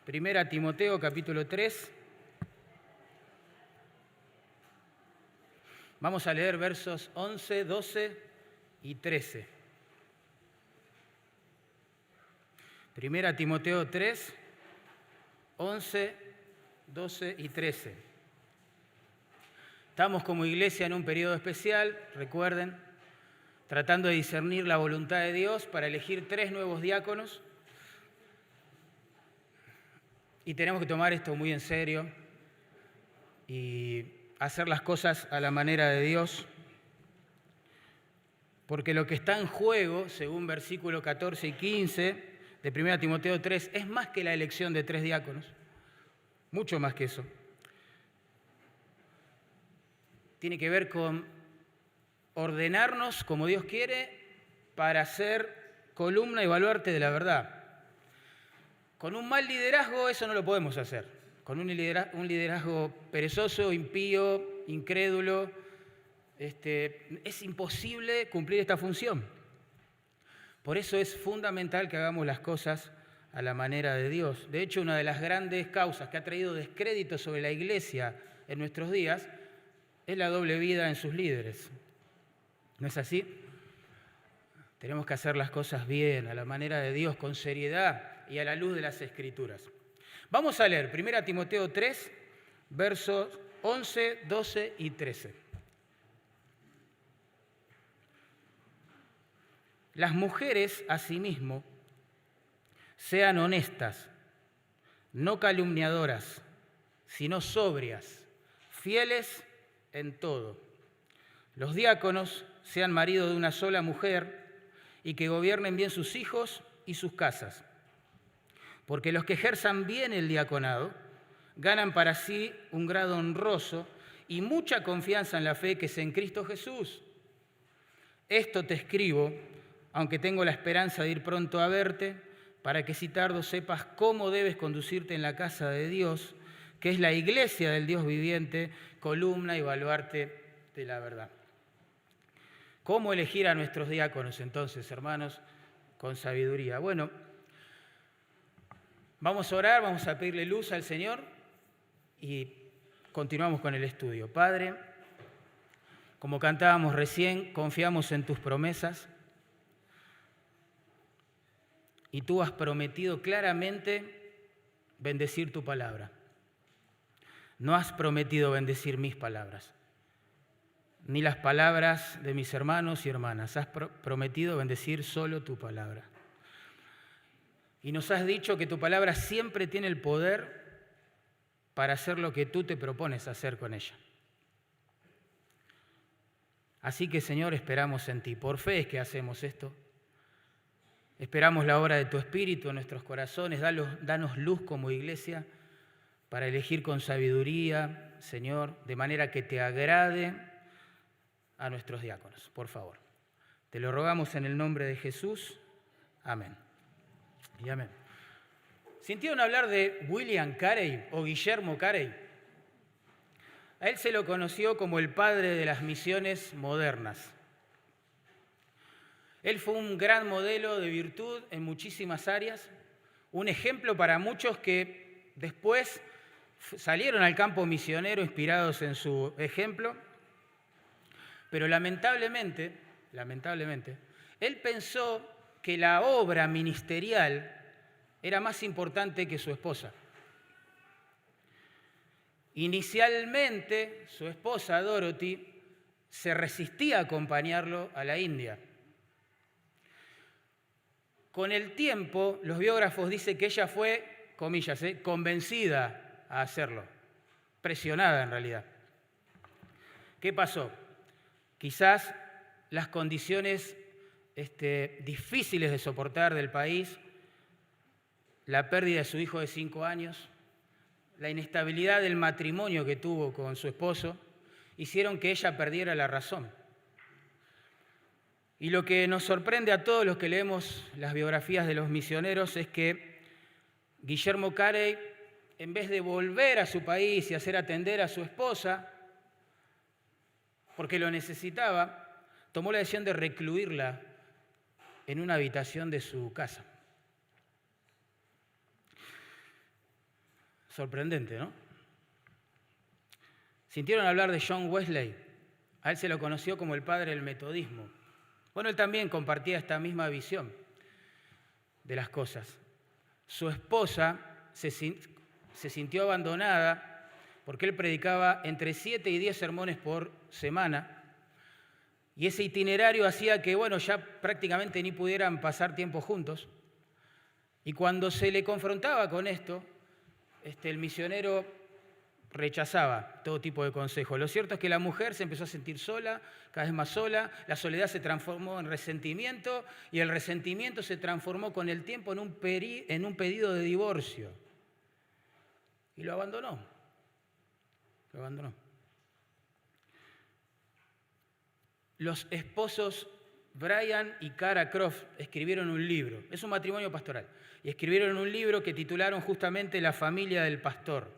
Primera Timoteo, capítulo 3. Vamos a leer versos 11, 12 y 13. Primera Timoteo 3, 11, 12 y 13. Estamos como iglesia en un periodo especial, recuerden, tratando de discernir la voluntad de Dios para elegir 3 nuevos diáconos. Y tenemos que tomar esto muy en serio y hacer las cosas a la manera de Dios, porque lo que está en juego, según versículos 14 y 15 de 1 Timoteo 3, es más que la elección de 3 diáconos, mucho más que eso. Tiene que ver con ordenarnos como Dios quiere para ser columna y baluarte de la verdad. Con un mal liderazgo eso no lo podemos hacer. Con un liderazgo perezoso, impío, incrédulo, es imposible cumplir esta función. Por eso es fundamental que hagamos las cosas a la manera de Dios. De hecho, una de las grandes causas que ha traído descrédito sobre la iglesia en nuestros días es la doble vida en sus líderes. ¿No es así? Tenemos que hacer las cosas bien, a la manera de Dios, con seriedad y a la luz de las Escrituras. Vamos a leer 1 Timoteo 3, versos 11, 12 y 13. Las mujeres, asimismo, sean honestas, no calumniadoras, sino sobrias, fieles en todo. Los diáconos sean maridos de una sola mujer y que gobiernen bien sus hijos y sus casas. Porque los que ejerzan bien el diaconado ganan para sí un grado honroso y mucha confianza en la fe que es en Cristo Jesús. Esto te escribo, aunque tengo la esperanza de ir pronto a verte, para que si tardo sepas cómo debes conducirte en la casa de Dios, que es la iglesia del Dios viviente, columna y baluarte de la verdad. ¿Cómo elegir a nuestros diáconos entonces, hermanos, con sabiduría? Bueno, vamos a orar, vamos a pedirle luz al Señor y continuamos con el estudio. Padre, como cantábamos recién, confiamos en tus promesas y tú has prometido claramente bendecir tu palabra. No has prometido bendecir mis palabras, ni las palabras de mis hermanos y hermanas. Has prometido bendecir solo tu palabra. Y nos has dicho que tu palabra siempre tiene el poder para hacer lo que tú te propones hacer con ella. Así que, Señor, esperamos en ti. Por fe es que hacemos esto. Esperamos la obra de tu Espíritu en nuestros corazones. Danos luz como iglesia para elegir con sabiduría, Señor, de manera que te agrade a nuestros diáconos, por favor. Te lo rogamos en el nombre de Jesús. Amén. Y amén. ¿Sintieron hablar de William Carey o Guillermo Carey? A él se lo conoció como el padre de las misiones modernas. Él fue un gran modelo de virtud en muchísimas áreas, un ejemplo para muchos que después salieron al campo misionero inspirados en su ejemplo, pero lamentablemente, él pensó que la obra ministerial era más importante que su esposa. Inicialmente, su esposa Dorothy se resistía a acompañarlo a la India. Con el tiempo, los biógrafos dicen que ella fue, comillas, convencida a hacerlo, presionada en realidad. ¿Qué pasó? Quizás las condiciones difíciles de soportar del país, la pérdida de su hijo de 5 años, la inestabilidad del matrimonio que tuvo con su esposo, hicieron que ella perdiera la razón. Y lo que nos sorprende a todos los que leemos las biografías de los misioneros es que Guillermo Carey, en vez de volver a su país y hacer atender a su esposa, porque lo necesitaba, tomó la decisión de recluirla en una habitación de su casa. Sorprendente, ¿no? ¿Sintieron hablar de John Wesley? A él se lo conoció como el padre del metodismo. Bueno, él también compartía esta misma visión de las cosas. Su esposa se sintió abandonada porque él predicaba entre 7 y 10 sermones por semana, y ese itinerario hacía que, bueno, ya prácticamente ni pudieran pasar tiempo juntos. Y cuando se le confrontaba con esto, el misionero rechazaba todo tipo de consejos. Lo cierto es que la mujer se empezó a sentir sola, cada vez más sola, la soledad se transformó en resentimiento y el resentimiento se transformó con el tiempo en un pedido de divorcio. Y lo abandonó. Lo abandonó. Los esposos Brian y Cara Croft escribieron un libro, es un matrimonio pastoral, y escribieron un libro que titularon justamente La familia del pastor.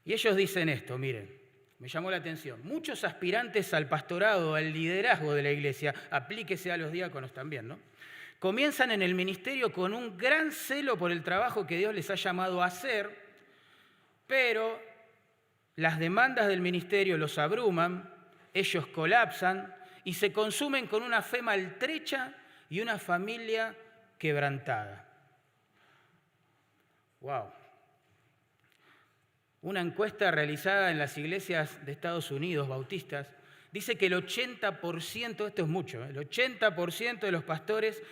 Y ellos dicen esto, miren, me llamó la atención. Muchos aspirantes al pastorado, al liderazgo de la iglesia, aplíquese a los diáconos también, ¿no? Comienzan en el ministerio con un gran celo por el trabajo que Dios les ha llamado a hacer, pero las demandas del ministerio los abruman, ellos colapsan y se consumen con una fe maltrecha y una familia quebrantada. ¡Wow! Una encuesta realizada en las iglesias de Estados Unidos, bautistas, dice que el 80%, esto es mucho, el 80% de los pastores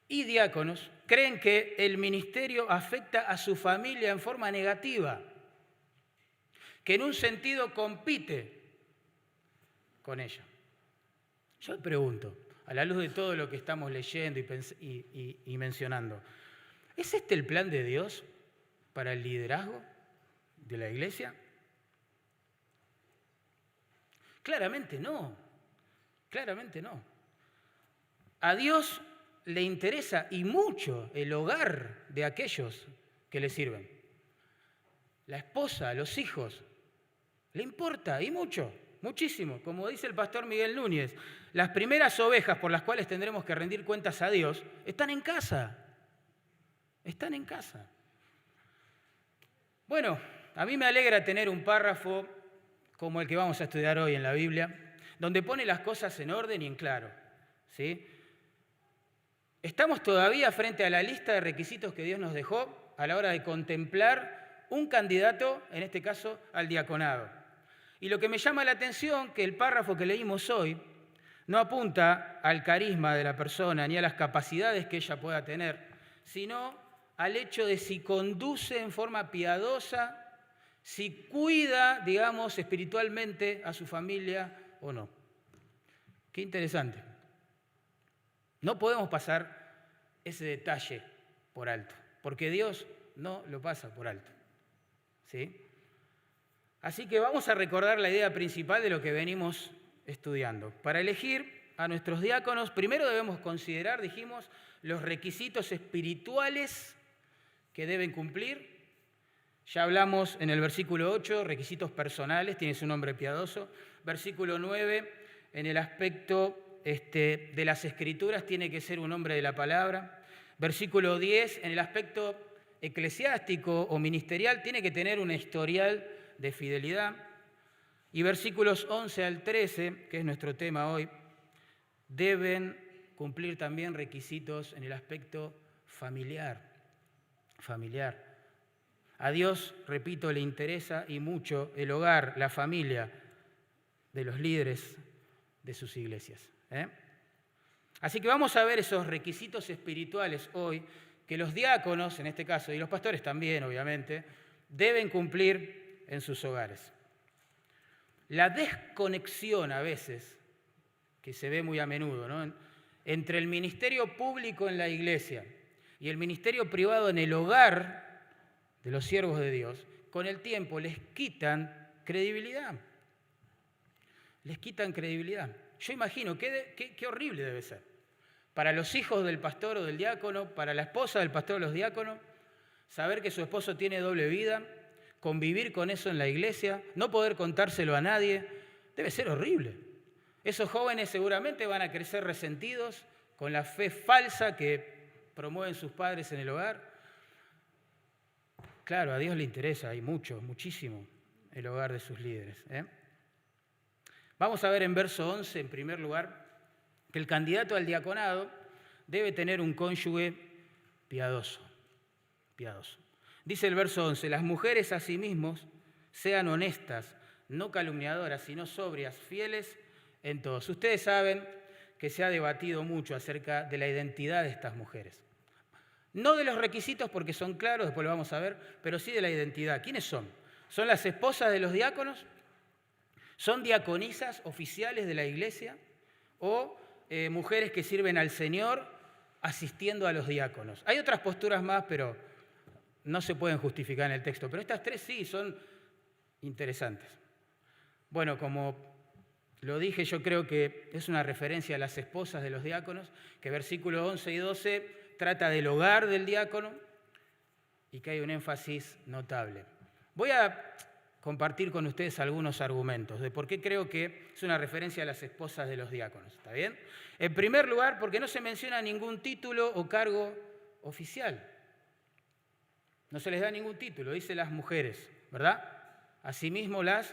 y diáconos creen que el ministerio afecta a su familia en forma negativa, que en un sentido compite con ella. Yo me pregunto, a la luz de todo lo que estamos leyendo y mencionando, ¿es este el plan de Dios para el liderazgo de la iglesia? Claramente no, claramente no. A Dios le interesa y mucho el hogar de aquellos que le sirven. La esposa, los hijos, le importa y mucho, muchísimo. Como dice el pastor Miguel Núñez, las primeras ovejas por las cuales tendremos que rendir cuentas a Dios están en casa. Están en casa. Bueno, a mí me alegra tener un párrafo como el que vamos a estudiar hoy en la Biblia, donde pone las cosas en orden y en claro, ¿sí? Estamos todavía frente a la lista de requisitos que Dios nos dejó a la hora de contemplar un candidato, en este caso, al diaconado. Y lo que me llama la atención, que el párrafo que leímos hoy no apunta al carisma de la persona ni a las capacidades que ella pueda tener, sino al hecho de si conduce en forma piadosa, si cuida, digamos, espiritualmente a su familia o no. Qué interesante. No podemos pasar ese detalle por alto, porque Dios no lo pasa por alto, ¿sí? Así que vamos a recordar la idea principal de lo que venimos estudiando. Para elegir a nuestros diáconos, primero debemos considerar, dijimos, los requisitos espirituales que deben cumplir. Ya hablamos en el versículo 8, requisitos personales, tienes un hombre piadoso. Versículo 9, en el aspecto de las escrituras, tiene que ser un hombre de la palabra. Versículo 10, en el aspecto eclesiástico o ministerial, tiene que tener un historial de fidelidad. Y versículos 11 al 13, que es nuestro tema hoy, deben cumplir también requisitos en el aspecto familiar. A Dios, repito, le interesa y mucho el hogar, la familia de los líderes de sus iglesias. Así que vamos a ver esos requisitos espirituales hoy que los diáconos, en este caso, y los pastores también, obviamente, deben cumplir en sus hogares. La desconexión a veces, que se ve muy a menudo, ¿no?, entre el ministerio público en la iglesia y el ministerio privado en el hogar de los siervos de Dios, con el tiempo les quitan credibilidad. Les quitan credibilidad. Yo imagino, qué horrible debe ser. Para los hijos del pastor o del diácono, para la esposa del pastor o los diáconos, saber que su esposo tiene doble vida, convivir con eso en la iglesia, no poder contárselo a nadie, debe ser horrible. Esos jóvenes seguramente van a crecer resentidos con la fe falsa que promueven sus padres en el hogar. Claro, a Dios le interesa, hay mucho, muchísimo, el hogar de sus líderes. Vamos a ver en verso 11, en primer lugar, que el candidato al diaconado debe tener un cónyuge piadoso. Dice el verso 11, las mujeres asimismo sean honestas, no calumniadoras, sino sobrias, fieles en todos. Ustedes saben que se ha debatido mucho acerca de la identidad de estas mujeres. No de los requisitos porque son claros, después lo vamos a ver, pero sí de la identidad. ¿Quiénes son? ¿Son las esposas de los diáconos? ¿Son diaconisas oficiales de la iglesia? ¿O mujeres que sirven al Señor asistiendo a los diáconos? Hay otras posturas más, pero no se pueden justificar en el texto. Pero estas tres sí son interesantes. Bueno, como lo dije, yo creo que es una referencia a las esposas de los diáconos, que versículos 11 y 12 trata del hogar del diácono y que hay un énfasis notable. Voy a compartir con ustedes algunos argumentos de por qué creo que es una referencia a las esposas de los diáconos. ¿Está bien? En primer lugar, porque no se menciona ningún título o cargo oficial. No se les da ningún título, dice las mujeres, ¿verdad? Asimismo las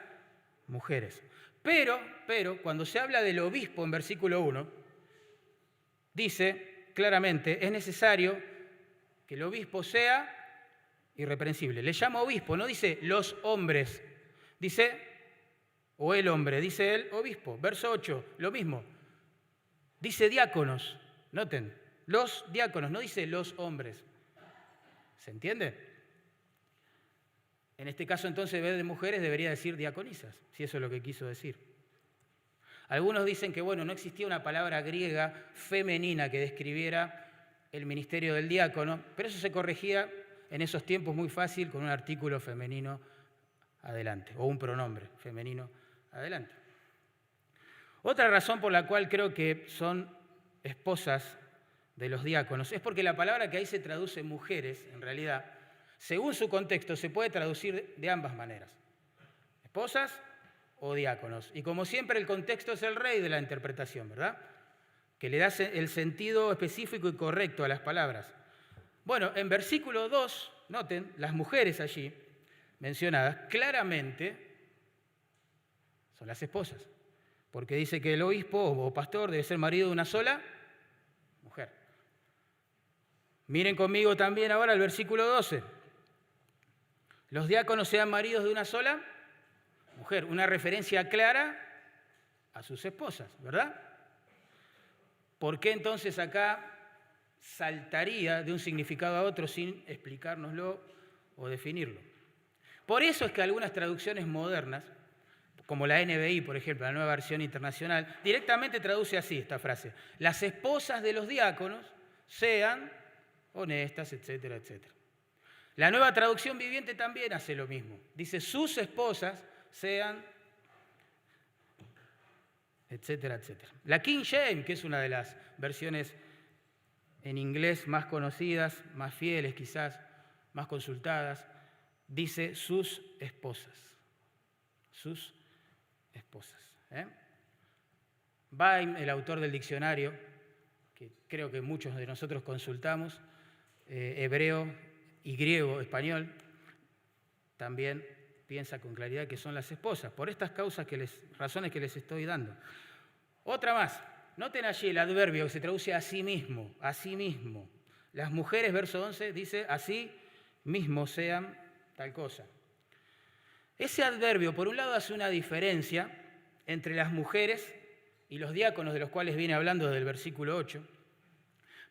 mujeres. Pero, cuando se habla del obispo en versículo 1, dice claramente, es necesario que el obispo sea irreprensible. Le llama obispo, no dice los hombres, dice, o el hombre, dice el obispo. Verso 8, lo mismo. Dice diáconos, noten, los diáconos, no dice los hombres. ¿Se entiende? En este caso, entonces, en vez de mujeres, debería decir diaconisas, si eso es lo que quiso decir. Algunos dicen que, no existía una palabra griega femenina que describiera el ministerio del diácono, pero eso se corregía en esos tiempos muy fácil con un artículo femenino adelante, o un pronombre femenino adelante. Otra razón por la cual creo que son esposas de los diáconos es porque la palabra que ahí se traduce mujeres, en realidad, según su contexto, se puede traducir de ambas maneras. Esposas o diáconos. Y como siempre, el contexto es el rey de la interpretación, ¿verdad? Que le da el sentido específico y correcto a las palabras. Bueno, en versículo 2, noten, las mujeres allí mencionadas claramente son las esposas. Porque dice que el obispo o pastor debe ser marido de una sola mujer. Miren conmigo también ahora el versículo 12. Los diáconos sean maridos de una sola mujer, una referencia clara a sus esposas, ¿verdad? ¿Por qué entonces acá saltaría de un significado a otro sin explicárnoslo o definirlo? Por eso es que algunas traducciones modernas, como la NBI, por ejemplo, la Nueva Versión Internacional, directamente traduce así esta frase: las esposas de los diáconos sean honestas, etcétera, etcétera. La Nueva Traducción Viviente también hace lo mismo. Dice, sus esposas sean, etcétera, etcétera. La King James, que es una de las versiones en inglés más conocidas, más fieles quizás, más consultadas, dice sus esposas. Sus esposas. Baim, el autor del diccionario, que creo que muchos de nosotros consultamos, hebreo y griego, español, también piensa con claridad que son las esposas, por estas razones que les estoy dando. Otra más, noten allí el adverbio que se traduce a sí mismo, a sí mismo. Las mujeres, verso 11, dice, así mismo sean tal cosa. Ese adverbio, por un lado, hace una diferencia entre las mujeres y los diáconos, de los cuales viene hablando desde el versículo 8,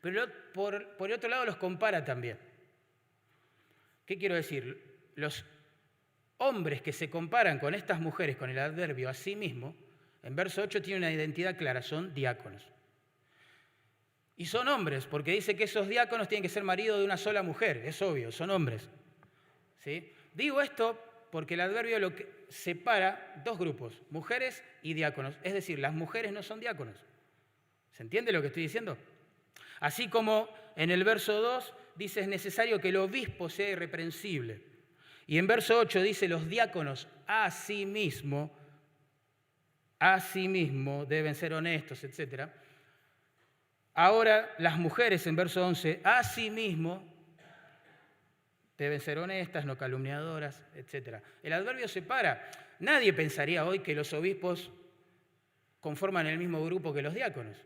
pero por el otro lado los compara también. ¿Qué quiero decir? Los hombres que se comparan con estas mujeres con el adverbio a sí mismo, en verso 8 tienen una identidad clara, son diáconos. Y son hombres, porque dice que esos diáconos tienen que ser marido de una sola mujer, es obvio, son hombres. ¿Sí? Digo esto porque el adverbio lo que separa dos grupos, mujeres y diáconos, es decir, las mujeres no son diáconos. ¿Se entiende lo que estoy diciendo? Así como en el verso 2 dice es necesario que el obispo sea irreprensible. Y en verso 8 dice los diáconos a sí mismo deben ser honestos, etc. Ahora las mujeres en verso 11 a sí mismo Deben ser honestas, no calumniadoras, etc. El adverbio separa. Nadie pensaría hoy que los obispos conforman el mismo grupo que los diáconos.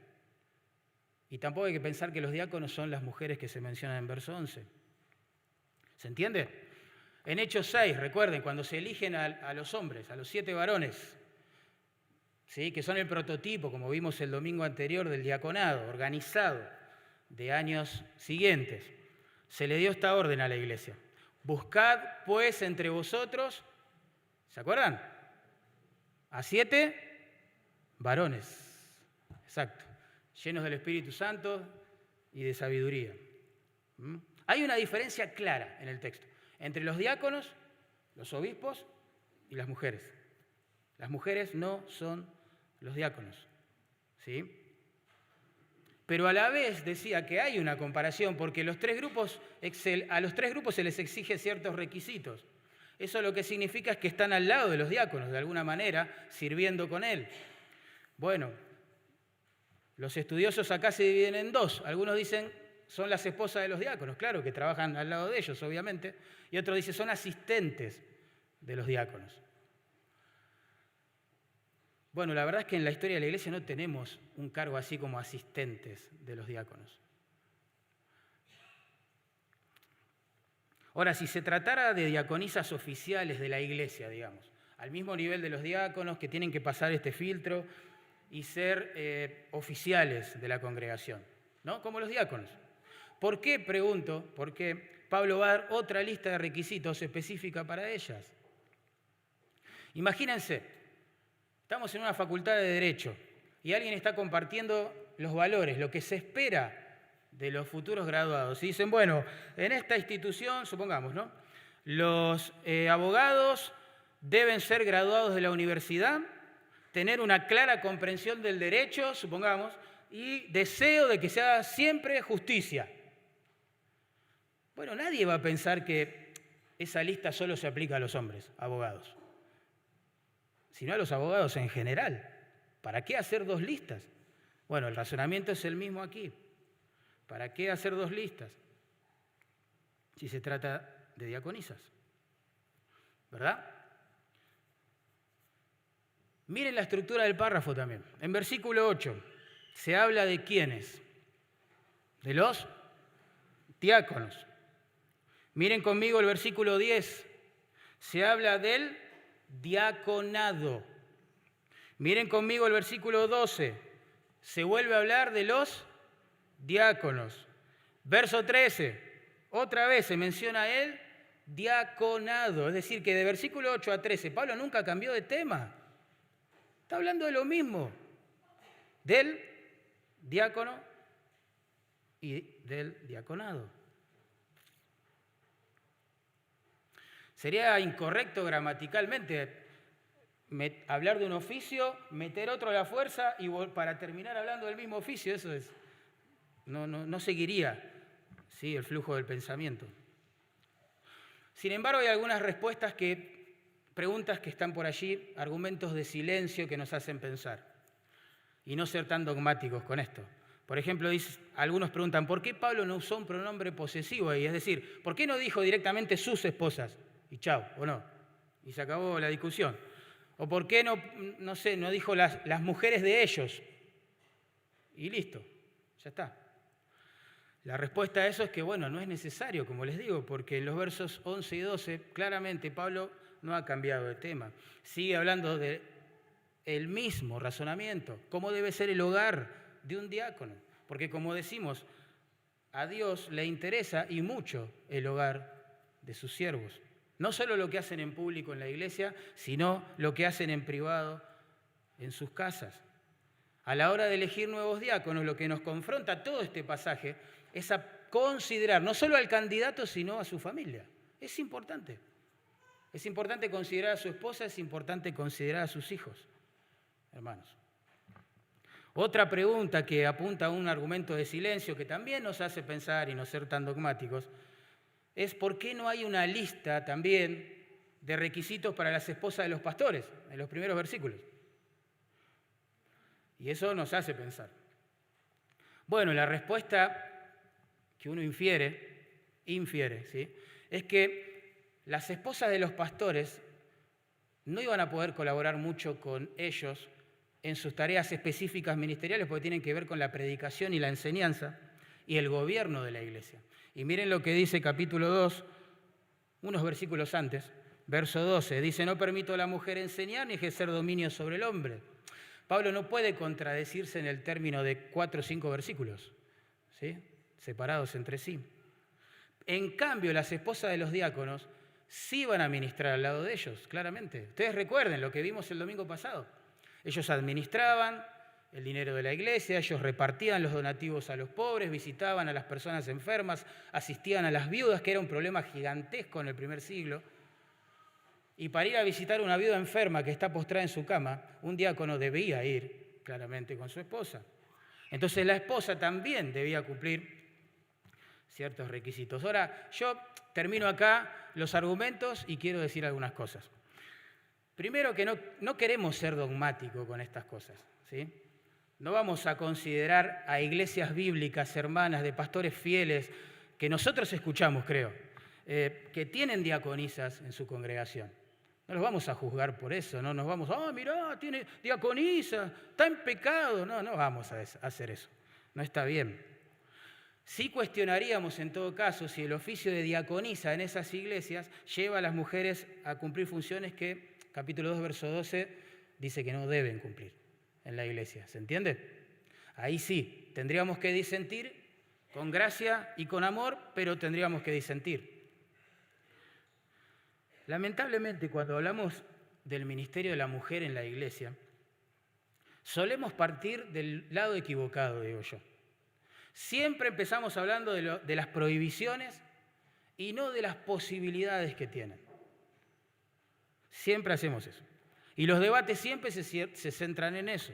Y tampoco hay que pensar que los diáconos son las mujeres que se mencionan en verso 11. ¿Se entiende? En Hechos 6, recuerden, cuando se eligen a los hombres, a los 7 varones, ¿sí?, que son el prototipo, como vimos el domingo anterior, del diaconado organizado de años siguientes, se le dio esta orden a la iglesia. Buscad, pues, entre vosotros, ¿se acuerdan? A 7 varones, exacto, llenos del Espíritu Santo y de sabiduría. Hay una diferencia clara en el texto entre los diáconos, los obispos y las mujeres. Las mujeres no son los diáconos, ¿sí? Pero a la vez decía que hay una comparación porque a los tres grupos se les exige ciertos requisitos. Eso lo que significa es que están al lado de los diáconos, de alguna manera, sirviendo con él. Bueno, los estudiosos acá se dividen en dos. Algunos dicen son las esposas de los diáconos, claro, que trabajan al lado de ellos, obviamente. Y otros dicen son asistentes de los diáconos. Bueno, la verdad es que en la historia de la Iglesia no tenemos un cargo así como asistentes de los diáconos. Ahora, si se tratara de diaconisas oficiales de la Iglesia, digamos, al mismo nivel de los diáconos que tienen que pasar este filtro y ser oficiales de la congregación, ¿no? Como los diáconos. ¿Por qué, pregunto, por qué Pablo va a dar otra lista de requisitos específica para ellas? Imagínense, estamos en una facultad de Derecho y alguien está compartiendo los valores, lo que se espera de los futuros graduados. Y dicen, bueno, en esta institución, supongamos, ¿no?, los abogados deben ser graduados de la universidad, tener una clara comprensión del derecho, supongamos, y deseo de que se haga siempre justicia. Bueno, nadie va a pensar que esa lista solo se aplica a los hombres, abogados, sino a los abogados en general. ¿Para qué hacer dos listas? Bueno, el razonamiento es el mismo aquí. ¿Para qué hacer dos listas si se trata de diaconisas? ¿Verdad? Miren la estructura del párrafo también. En versículo 8 se habla de quiénes, de los diáconos. Miren conmigo el versículo 10, se habla del diaconado. Miren conmigo el versículo 12, se vuelve a hablar de los diáconos. Verso 13, otra vez se menciona el diaconado, es decir, que de versículo 8 a 13 Pablo nunca cambió de tema. Está hablando de lo mismo, del diácono y del diaconado. Sería incorrecto gramaticalmente hablar de un oficio, meter otro a la fuerza y para terminar hablando del mismo oficio. Eso es, no seguiría, ¿sí?, el flujo del pensamiento. Sin embargo, hay algunas preguntas que están por allí, argumentos de silencio que nos hacen pensar y no ser tan dogmáticos con esto. Por ejemplo, algunos preguntan, ¿por qué Pablo no usó un pronombre posesivo ahí? Es decir, ¿por qué no dijo directamente sus esposas? Y chao, o no, y se acabó la discusión. ¿O por qué no dijo las mujeres de ellos? Y listo, ya está. La respuesta a eso es que, bueno, no es necesario, como les digo, porque en los versos 11 y 12, claramente Pablo no ha cambiado de tema. Sigue hablando del mismo razonamiento, cómo debe ser el hogar de un diácono. Porque, como decimos, a Dios le interesa y mucho el hogar de sus siervos. No solo lo que hacen en público en la iglesia, sino lo que hacen en privado en sus casas. A la hora de elegir nuevos diáconos, lo que nos confronta todo este pasaje es a considerar no solo al candidato, sino a su familia. Es importante. Es importante considerar a su esposa, es importante considerar a sus hijos, hermanos. Otra pregunta que apunta a un argumento de silencio que también nos hace pensar y no ser tan dogmáticos es por qué no hay una lista también de requisitos para las esposas de los pastores en los primeros versículos. Y eso nos hace pensar. Bueno, la respuesta que uno infiere, ¿sí?, es que las esposas de los pastores no iban a poder colaborar mucho con ellos en sus tareas específicas ministeriales porque tienen que ver con la predicación y la enseñanza y el gobierno de la iglesia. Y miren lo que dice capítulo 2, unos versículos antes, verso 12, dice: no permito a la mujer enseñar ni ejercer dominio sobre el hombre. Pablo no puede contradecirse en el término de 4 o 5 versículos, ¿sí?, separados entre sí. En cambio, las esposas de los diáconos sí van a ministrar al lado de ellos, claramente. Ustedes recuerden lo que vimos el domingo pasado. Ellos administraban el dinero de la iglesia, ellos repartían los donativos a los pobres, visitaban a las personas enfermas, asistían a las viudas, que era un problema gigantesco en el primer siglo. Y para ir a visitar a una viuda enferma que está postrada en su cama, un diácono debía ir claramente con su esposa. Entonces la esposa también debía cumplir ciertos requisitos. Ahora, yo termino acá los argumentos y quiero decir algunas cosas. Primero, que no queremos ser dogmáticos con estas cosas, ¿sí? No vamos a considerar a iglesias bíblicas, hermanas, de pastores fieles, que nosotros escuchamos, creo, que tienen diaconisas en su congregación. No los vamos a juzgar por eso, no nos vamos, mirá, tiene diaconisa, está en pecado. No vamos a hacer eso, no está bien. Sí cuestionaríamos en todo caso si el oficio de diaconisa en esas iglesias lleva a las mujeres a cumplir funciones que, capítulo 2, verso 12, dice que no deben cumplir en la iglesia. ¿Se entiende? Ahí sí, tendríamos que disentir con gracia y con amor, pero tendríamos que disentir. Lamentablemente, cuando hablamos del ministerio de la mujer en la iglesia, solemos partir del lado equivocado, digo yo. Siempre empezamos hablando de las prohibiciones y no de las posibilidades que tienen. Siempre hacemos eso. Y los debates siempre se centran en eso.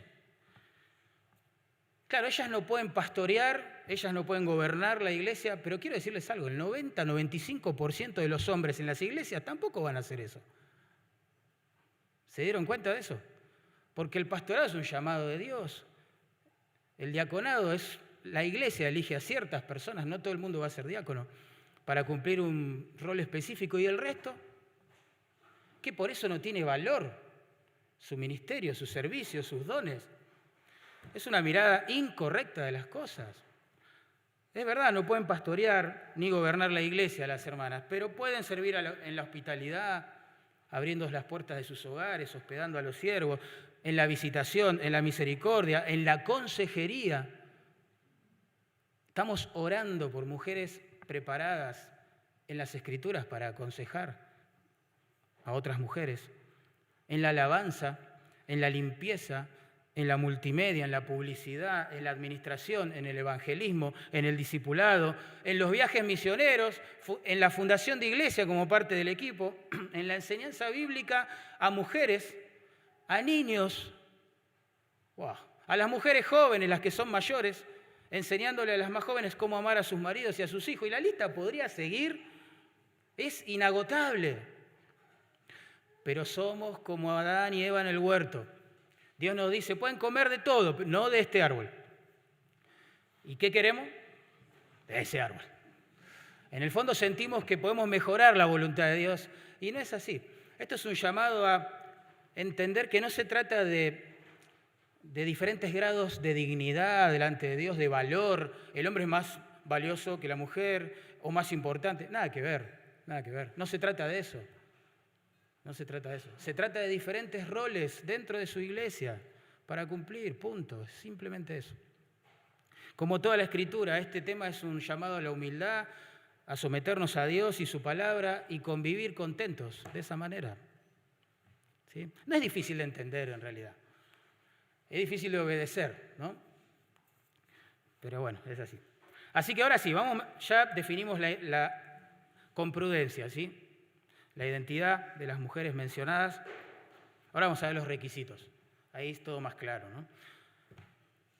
Claro, ellas no pueden pastorear, ellas no pueden gobernar la iglesia, pero quiero decirles algo, el 90-95% de los hombres en las iglesias tampoco van a hacer eso. ¿Se dieron cuenta de eso? Porque el pastorado es un llamado de Dios. El diaconado es... La iglesia elige a ciertas personas, no todo el mundo va a ser diácono, para cumplir un rol específico, y el resto, que por eso no tiene valor su ministerio, su servicio, sus dones. Es una mirada incorrecta de las cosas. Es verdad, no pueden pastorear ni gobernar la iglesia las hermanas, pero pueden servir en la hospitalidad, abriendo las puertas de sus hogares, hospedando a los siervos, en la visitación, en la misericordia, en la consejería. Estamos orando por mujeres preparadas en las Escrituras para aconsejar a otras mujeres, en la alabanza, en la limpieza, en la multimedia, en la publicidad, en la administración, en el evangelismo, en el discipulado, en los viajes misioneros, en la fundación de iglesia como parte del equipo, en la enseñanza bíblica a mujeres, a niños, a las mujeres jóvenes, las que son mayores, enseñándole a las más jóvenes cómo amar a sus maridos y a sus hijos. Y la lista podría seguir, es inagotable. Pero somos como Adán y Eva en el huerto. Dios nos dice, pueden comer de todo, pero no de este árbol. ¿Y qué queremos? De ese árbol. En el fondo sentimos que podemos mejorar la voluntad de Dios, y no es así. Esto es un llamado a entender que no se trata de diferentes grados de dignidad delante de Dios, de valor. El hombre es más valioso que la mujer o más importante. Nada que ver, nada que ver. No se trata de eso. No se trata de eso. Se trata de diferentes roles dentro de su iglesia para cumplir, punto. Simplemente eso. Como toda la Escritura, este tema es un llamado a la humildad, a someternos a Dios y su palabra y convivir contentos de esa manera. ¿Sí? No es difícil de entender en realidad. Es difícil de obedecer, ¿no? Pero bueno, es así. Así que ahora sí, ya definimos con prudencia, ¿sí?, la identidad de las mujeres mencionadas. Ahora vamos a ver los requisitos. Ahí es todo más claro, ¿no?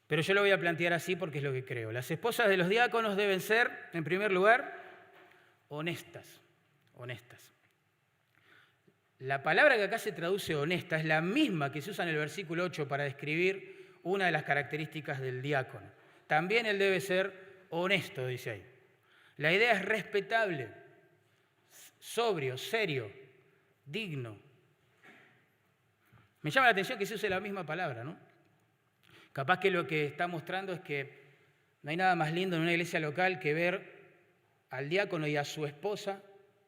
Pero yo lo voy a plantear así porque es lo que creo. Las esposas de los diáconos deben ser, en primer lugar, honestas. Honestas. La palabra que acá se traduce honesta es la misma que se usa en el versículo 8 para describir una de las características del diácono. También él debe ser honesto, dice ahí. La idea es respetable, sobrio, serio, digno. Me llama la atención que se use la misma palabra, ¿no? Capaz que lo que está mostrando es que no hay nada más lindo en una iglesia local que ver al diácono y a su esposa,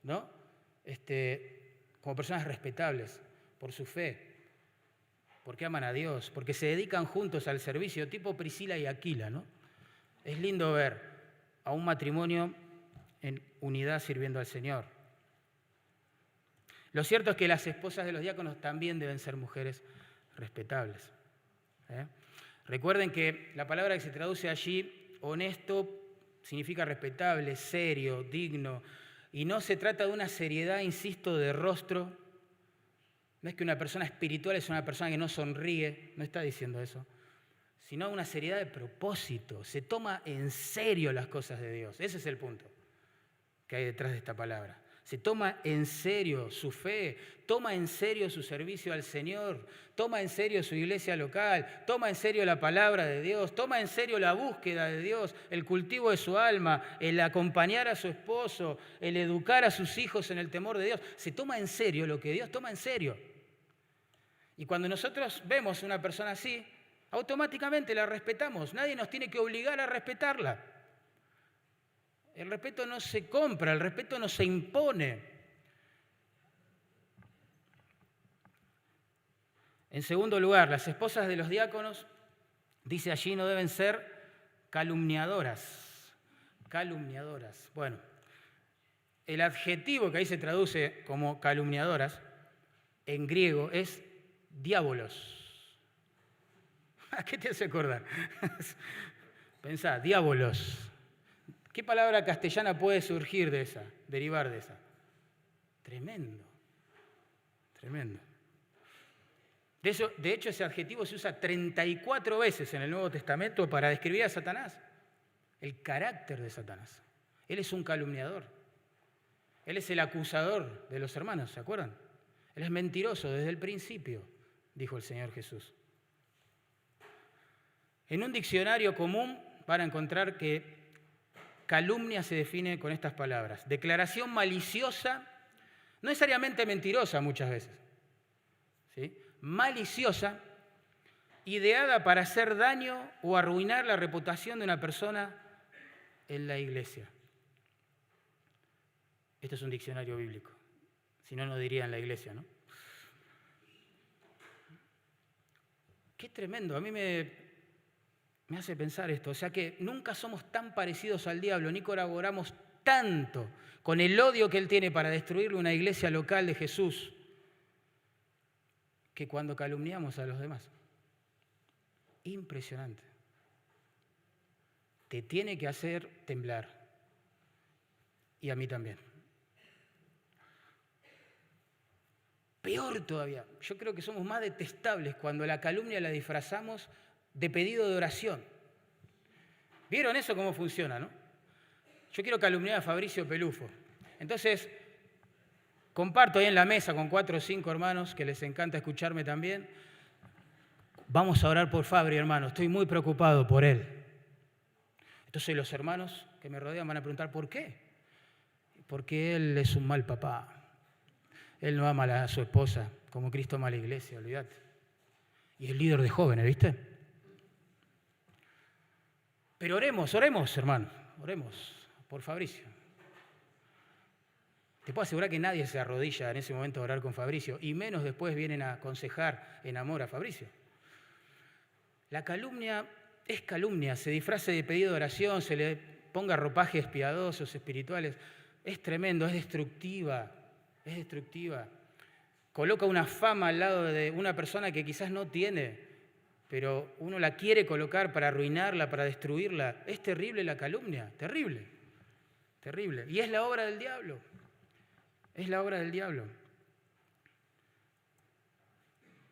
¿no? Como personas respetables por su fe, porque aman a Dios, porque se dedican juntos al servicio, tipo Priscila y Aquila, ¿no? Es lindo ver a un matrimonio en unidad sirviendo al Señor. Lo cierto es que las esposas de los diáconos también deben ser mujeres respetables. Recuerden que la palabra que se traduce allí, honesto, significa respetable, serio, digno, y no se trata de una seriedad, insisto, de rostro. No es que una persona espiritual es una persona que no sonríe, no está diciendo eso, sino una seriedad de propósito. Se toma en serio las cosas de Dios. Ese es el punto que hay detrás de esta palabra. Se toma en serio su fe, toma en serio su servicio al Señor, toma en serio su iglesia local, toma en serio la palabra de Dios, toma en serio la búsqueda de Dios, el cultivo de su alma, el acompañar a su esposo, el educar a sus hijos en el temor de Dios. Se toma en serio lo que Dios toma en serio. Y cuando nosotros vemos a una persona así, automáticamente la respetamos. Nadie nos tiene que obligar a respetarla. El respeto no se compra, el respeto no se impone. En segundo lugar, las esposas de los diáconos, dice allí, no deben ser calumniadoras. Calumniadoras. Bueno, el adjetivo que ahí se traduce como calumniadoras, en griego, es diabolos. ¿A qué te hace acordar? Pensá, diabolos. ¿Qué palabra castellana puede surgir de esa, derivar de esa? Tremendo, tremendo. De hecho, ese adjetivo se usa 34 veces en el Nuevo Testamento para describir a Satanás, el carácter de Satanás. Él es un calumniador, él es el acusador de los hermanos, ¿se acuerdan? Él es mentiroso desde el principio, dijo el Señor Jesús. En un diccionario común van a encontrar que calumnia se define con estas palabras: declaración maliciosa, no necesariamente mentirosa muchas veces, ¿sí? Maliciosa, ideada para hacer daño o arruinar la reputación de una persona en la iglesia. Esto es un diccionario bíblico, si no, no diría en la iglesia, ¿no? Qué tremendo, a mí me hace pensar esto, o sea que nunca somos tan parecidos al diablo, ni colaboramos tanto con el odio que él tiene para destruirle una iglesia local de Jesús, que cuando calumniamos a los demás. Impresionante. Te tiene que hacer temblar, y a mí también. Peor todavía, yo creo que somos más detestables cuando la calumnia la disfrazamos de pedido de oración. ¿Vieron eso cómo funciona, no? Yo quiero calumniar a Fabricio Pelufo. Entonces, comparto ahí en la mesa con 4 o 5 hermanos que les encanta escucharme también. Vamos a orar por Fabri, hermano. Estoy muy preocupado por él. Entonces los hermanos que me rodean van a preguntar, ¿por qué? Porque él es un mal papá. Él no ama a su esposa como Cristo ama a la iglesia, olvídate. Y es líder de jóvenes, ¿viste? Pero oremos, hermano, oremos por Fabricio. Te puedo asegurar que nadie se arrodilla en ese momento a orar con Fabricio, y menos después vienen a aconsejar en amor a Fabricio. La calumnia es calumnia, se disfrace de pedido de oración, se le ponga ropajes piadosos, espirituales. Es tremendo, es destructiva, es destructiva. Coloca una fama al lado de una persona que quizás no tiene, pero uno la quiere colocar para arruinarla, para destruirla. Es terrible la calumnia, terrible, terrible. Y es la obra del diablo, es la obra del diablo.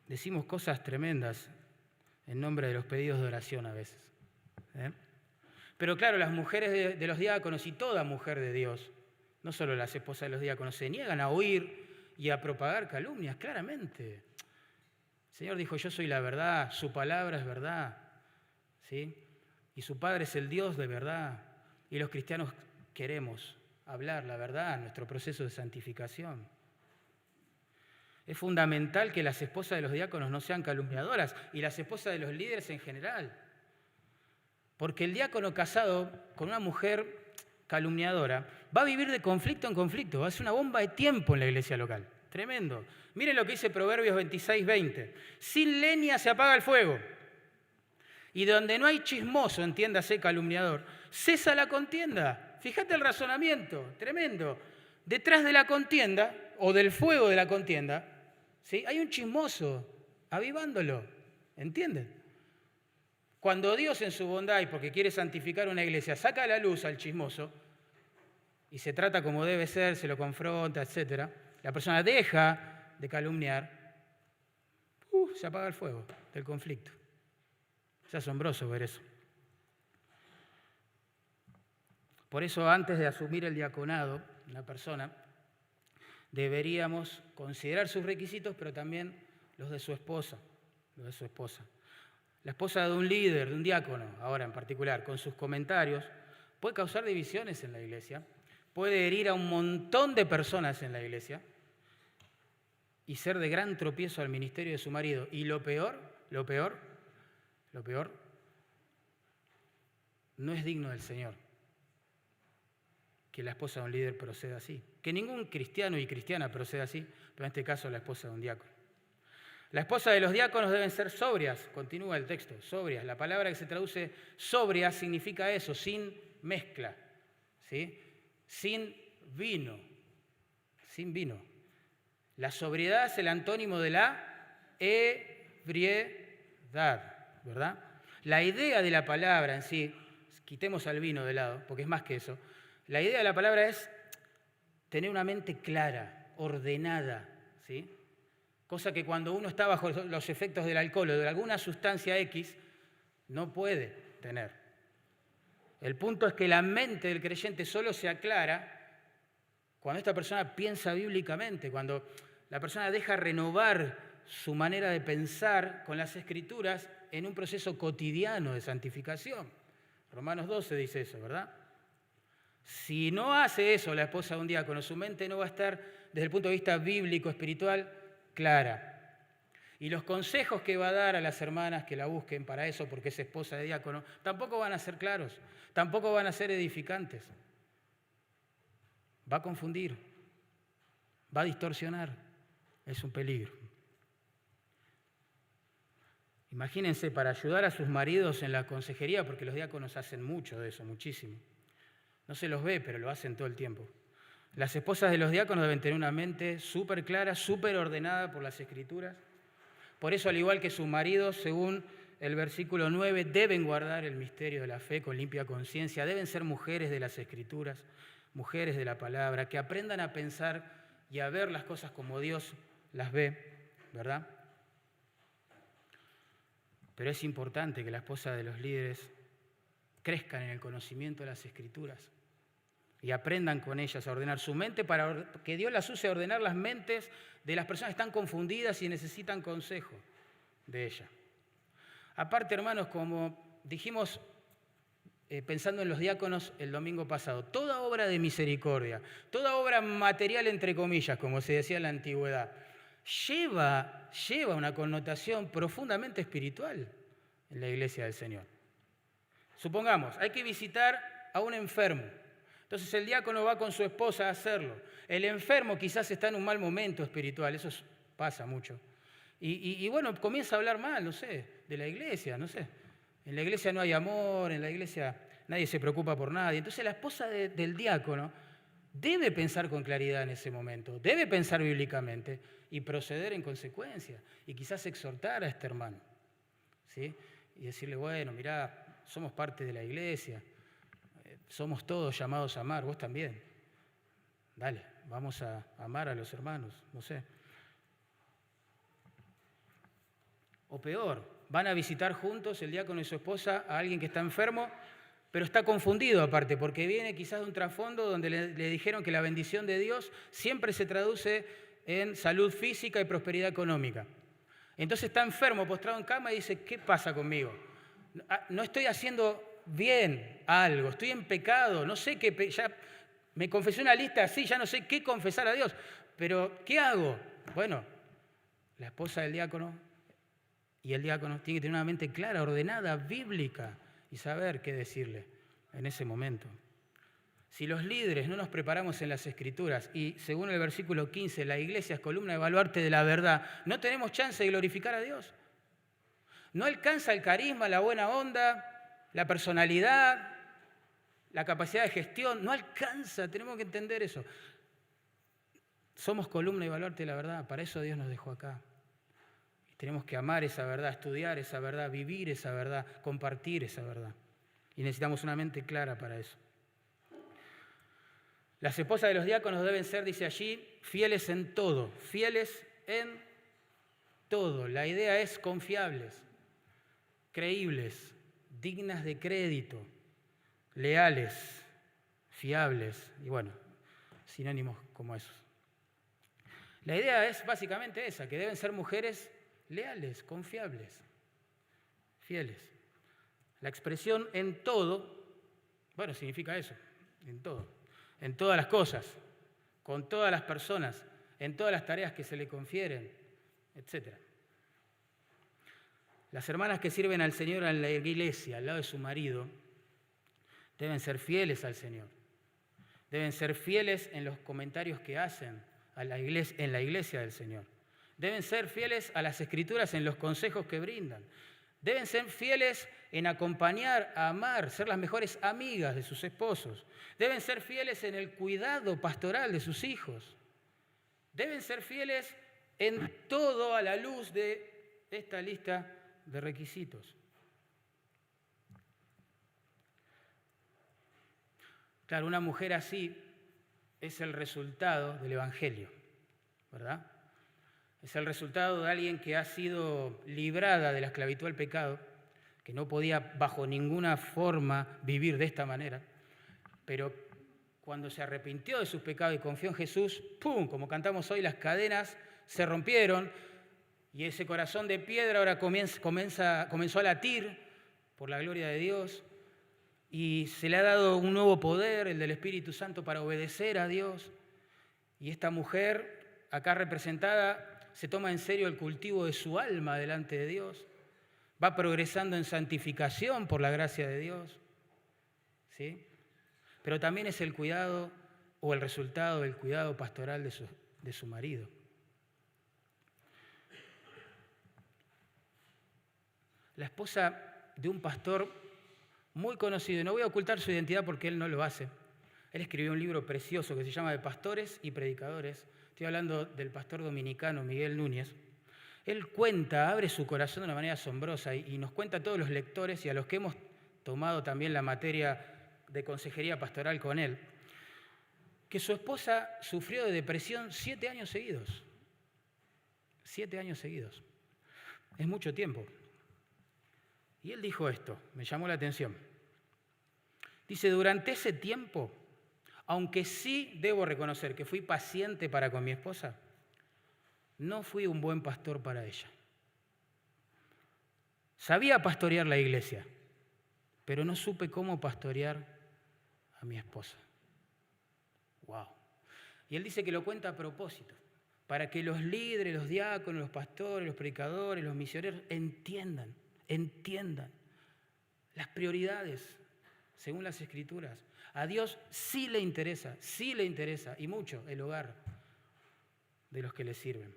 Decimos cosas tremendas en nombre de los pedidos de oración a veces. Pero claro, las mujeres de los diáconos y toda mujer de Dios, no solo las esposas de los diáconos, se niegan a oír y a propagar calumnias, claramente. El Señor dijo, yo soy la verdad, su palabra es verdad, ¿sí? Y su Padre es el Dios de verdad. Y los cristianos queremos hablar la verdad en nuestro proceso de santificación. Es fundamental que las esposas de los diáconos no sean calumniadoras y las esposas de los líderes en general. Porque el diácono casado con una mujer calumniadora va a vivir de conflicto en conflicto, va a ser una bomba de tiempo en la iglesia local. Tremendo. Miren lo que dice Proverbios 26:20. Sin leña se apaga el fuego. Y donde no hay chismoso, entiéndase calumniador, cesa la contienda. Fíjate el razonamiento, tremendo. Detrás de la contienda, o del fuego de la contienda, ¿sí?, hay un chismoso avivándolo. ¿Entienden? Cuando Dios en su bondad y porque quiere santificar una iglesia saca a la luz al chismoso y se trata como debe ser, se lo confronta, etc., la persona deja de calumniar, se apaga el fuego del conflicto. Es asombroso ver eso. Por eso, antes de asumir el diaconado, una persona, deberíamos considerar sus requisitos, pero también los de su esposa. Los de su esposa. La esposa de un líder, de un diácono, ahora en particular, con sus comentarios, puede causar divisiones en la iglesia, puede herir a un montón de personas en la iglesia y ser de gran tropiezo al ministerio de su marido. Y lo peor, no es digno del Señor que la esposa de un líder proceda así. Que ningún cristiano y cristiana proceda así, pero en este caso la esposa de un diácono. La esposa de los diáconos deben ser sobrias, continúa el texto, sobrias. La palabra que se traduce sobria significa eso, sin mezcla, ¿sí? Sin vino. La sobriedad es el antónimo de la ebriedad, ¿verdad? La idea de la palabra en sí, quitemos al vino de lado, porque es más que eso, la idea de la palabra es tener una mente clara, ordenada, ¿sí? Cosa que cuando uno está bajo los efectos del alcohol o de alguna sustancia X, no puede tener. El punto es que la mente del creyente solo se aclara cuando esta persona piensa bíblicamente, cuando la persona deja renovar su manera de pensar con las Escrituras en un proceso cotidiano de santificación. Romanos 12 dice eso, ¿verdad? Si no hace eso la esposa de un diácono, su mente no va a estar, desde el punto de vista bíblico, espiritual, clara. Y los consejos que va a dar a las hermanas que la busquen para eso, porque es esposa de diácono, tampoco van a ser claros, tampoco van a ser edificantes. Va a confundir, va a distorsionar. Es un peligro. Imagínense, para ayudar a sus maridos en la consejería, porque los diáconos hacen mucho de eso, muchísimo. No se los ve, pero lo hacen todo el tiempo. Las esposas de los diáconos deben tener una mente súper clara, súper ordenada por las Escrituras. Por eso, al igual que sus maridos, según el versículo 9, deben guardar el misterio de la fe con limpia conciencia. Deben ser mujeres de las Escrituras, mujeres de la palabra, que aprendan a pensar y a ver las cosas como Dios las ve, ¿verdad? Pero es importante que la esposa de los líderes crezcan en el conocimiento de las Escrituras y aprendan con ellas a ordenar su mente para que Dios las use a ordenar las mentes de las personas que están confundidas y necesitan consejo de ella. Aparte, hermanos, como dijimos pensando en los diáconos el domingo pasado, toda obra de misericordia, toda obra material entre comillas, como se decía en la antigüedad, lleva una connotación profundamente espiritual en la iglesia del Señor. Supongamos, hay que visitar a un enfermo. Entonces el diácono va con su esposa a hacerlo. El enfermo quizás está en un mal momento espiritual, eso pasa mucho. Y bueno, comienza a hablar mal, no sé, de la iglesia, no sé. En la iglesia no hay amor, en la iglesia nadie se preocupa por nadie. Entonces la esposa del diácono debe pensar con claridad en ese momento, debe pensar bíblicamente y proceder en consecuencia. Y quizás exhortar a este hermano, ¿sí? Y decirle, bueno, mirá, somos parte de la iglesia, somos todos llamados a amar, vos también. Dale, vamos a amar a los hermanos, no sé. O peor, van a visitar juntos el diácono y su esposa a alguien que está enfermo, pero está confundido aparte, porque viene quizás de un trasfondo donde le dijeron que la bendición de Dios siempre se traduce en salud física y prosperidad económica. Entonces está enfermo, postrado en cama y dice, ¿qué pasa conmigo? No estoy haciendo bien algo, estoy en pecado, no sé qué, ya Me confesé una lista así, ya no sé qué confesar a Dios. Pero, ¿qué hago? Bueno, la esposa del diácono y el diácono tienen que tener una mente clara, ordenada, bíblica y saber qué decirle en ese momento. Si los líderes no nos preparamos en las Escrituras y, según el versículo 15, la iglesia es columna de baluarte de la verdad, no tenemos chance de glorificar a Dios. No alcanza el carisma, la buena onda, la personalidad, la capacidad de gestión. No alcanza, tenemos que entender eso. Somos columna y baluarte de la verdad, para eso Dios nos dejó acá. Y tenemos que amar esa verdad, estudiar esa verdad, vivir esa verdad, compartir esa verdad. Y necesitamos una mente clara para eso. Las esposas de los diáconos deben ser, dice allí, fieles en todo, fieles en todo. La idea es confiables, creíbles, dignas de crédito, leales, fiables y bueno, sinónimos como esos. La idea es básicamente esa, que deben ser mujeres leales, confiables, fieles. La expresión en todo, bueno, significa eso, en todo. En todas las cosas, con todas las personas, en todas las tareas que se le confieren, etc. Las hermanas que sirven al Señor en la iglesia, al lado de su marido, deben ser fieles al Señor. Deben ser fieles en los comentarios que hacen en la iglesia del Señor. Deben ser fieles a las Escrituras en los consejos que brindan. Deben ser fieles en acompañar, amar, ser las mejores amigas de sus esposos. Deben ser fieles en el cuidado pastoral de sus hijos. Deben ser fieles en todo a la luz de esta lista de requisitos. Claro, una mujer así es el resultado del Evangelio, ¿verdad? Es el resultado de alguien que ha sido librada de la esclavitud al pecado, que no podía bajo ninguna forma vivir de esta manera, pero cuando se arrepintió de sus pecados y confió en Jesús, ¡pum!, como cantamos hoy, las cadenas se rompieron y ese corazón de piedra ahora comenzó a latir por la gloria de Dios y se le ha dado un nuevo poder, el del Espíritu Santo, para obedecer a Dios. Y esta mujer, acá representada, se toma en serio el cultivo de su alma delante de Dios, va progresando en santificación por la gracia de Dios, ¿sí? Pero también es el cuidado o el resultado del cuidado pastoral de su marido. La esposa de un pastor muy conocido, y no voy a ocultar su identidad porque él no lo hace, él escribió un libro precioso que se llama De Pastores y Predicadores. Estoy hablando del pastor dominicano Miguel Núñez. Él cuenta, abre su corazón de una manera asombrosa y nos cuenta a todos los lectores y a los que hemos tomado también la materia de consejería pastoral con él, que su esposa sufrió de depresión 7 años seguidos. 7 años seguidos. Es mucho tiempo. Y él dijo esto, me llamó la atención. Dice, durante ese tiempo, aunque sí debo reconocer que fui paciente para con mi esposa, no fui un buen pastor para ella. Sabía pastorear la iglesia, pero no supe cómo pastorear a mi esposa. ¡Wow! Y él dice que lo cuenta a propósito, para que los líderes, los diáconos, los pastores, los predicadores, los misioneros entiendan las prioridades según las Escrituras. A Dios sí le interesa, y mucho, el hogar de los que le sirven.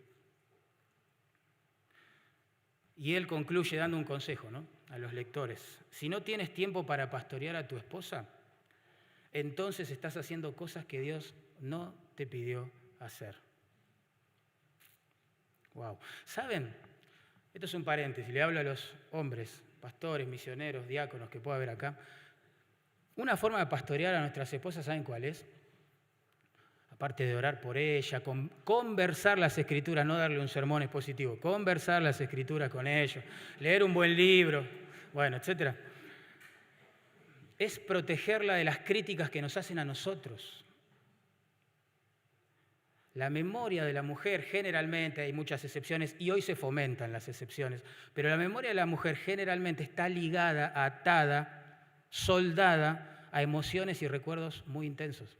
Y él concluye dando un consejo, ¿no?, a los lectores. Si no tienes tiempo para pastorear a tu esposa, entonces estás haciendo cosas que Dios no te pidió hacer. Wow. ¿Saben? Esto es un paréntesis, le hablo a los hombres, pastores, misioneros, diáconos que pueda haber acá. Una forma de pastorear a nuestras esposas, ¿saben cuál es? Aparte de orar por ella, conversar las Escrituras, no darle un sermón expositivo, conversar las Escrituras con ellos, leer un buen libro, bueno, etc. Es protegerla de las críticas que nos hacen a nosotros. La memoria de la mujer generalmente, hay muchas excepciones y hoy se fomentan las excepciones, pero la memoria de la mujer generalmente está ligada, atada, soldada a emociones y recuerdos muy intensos.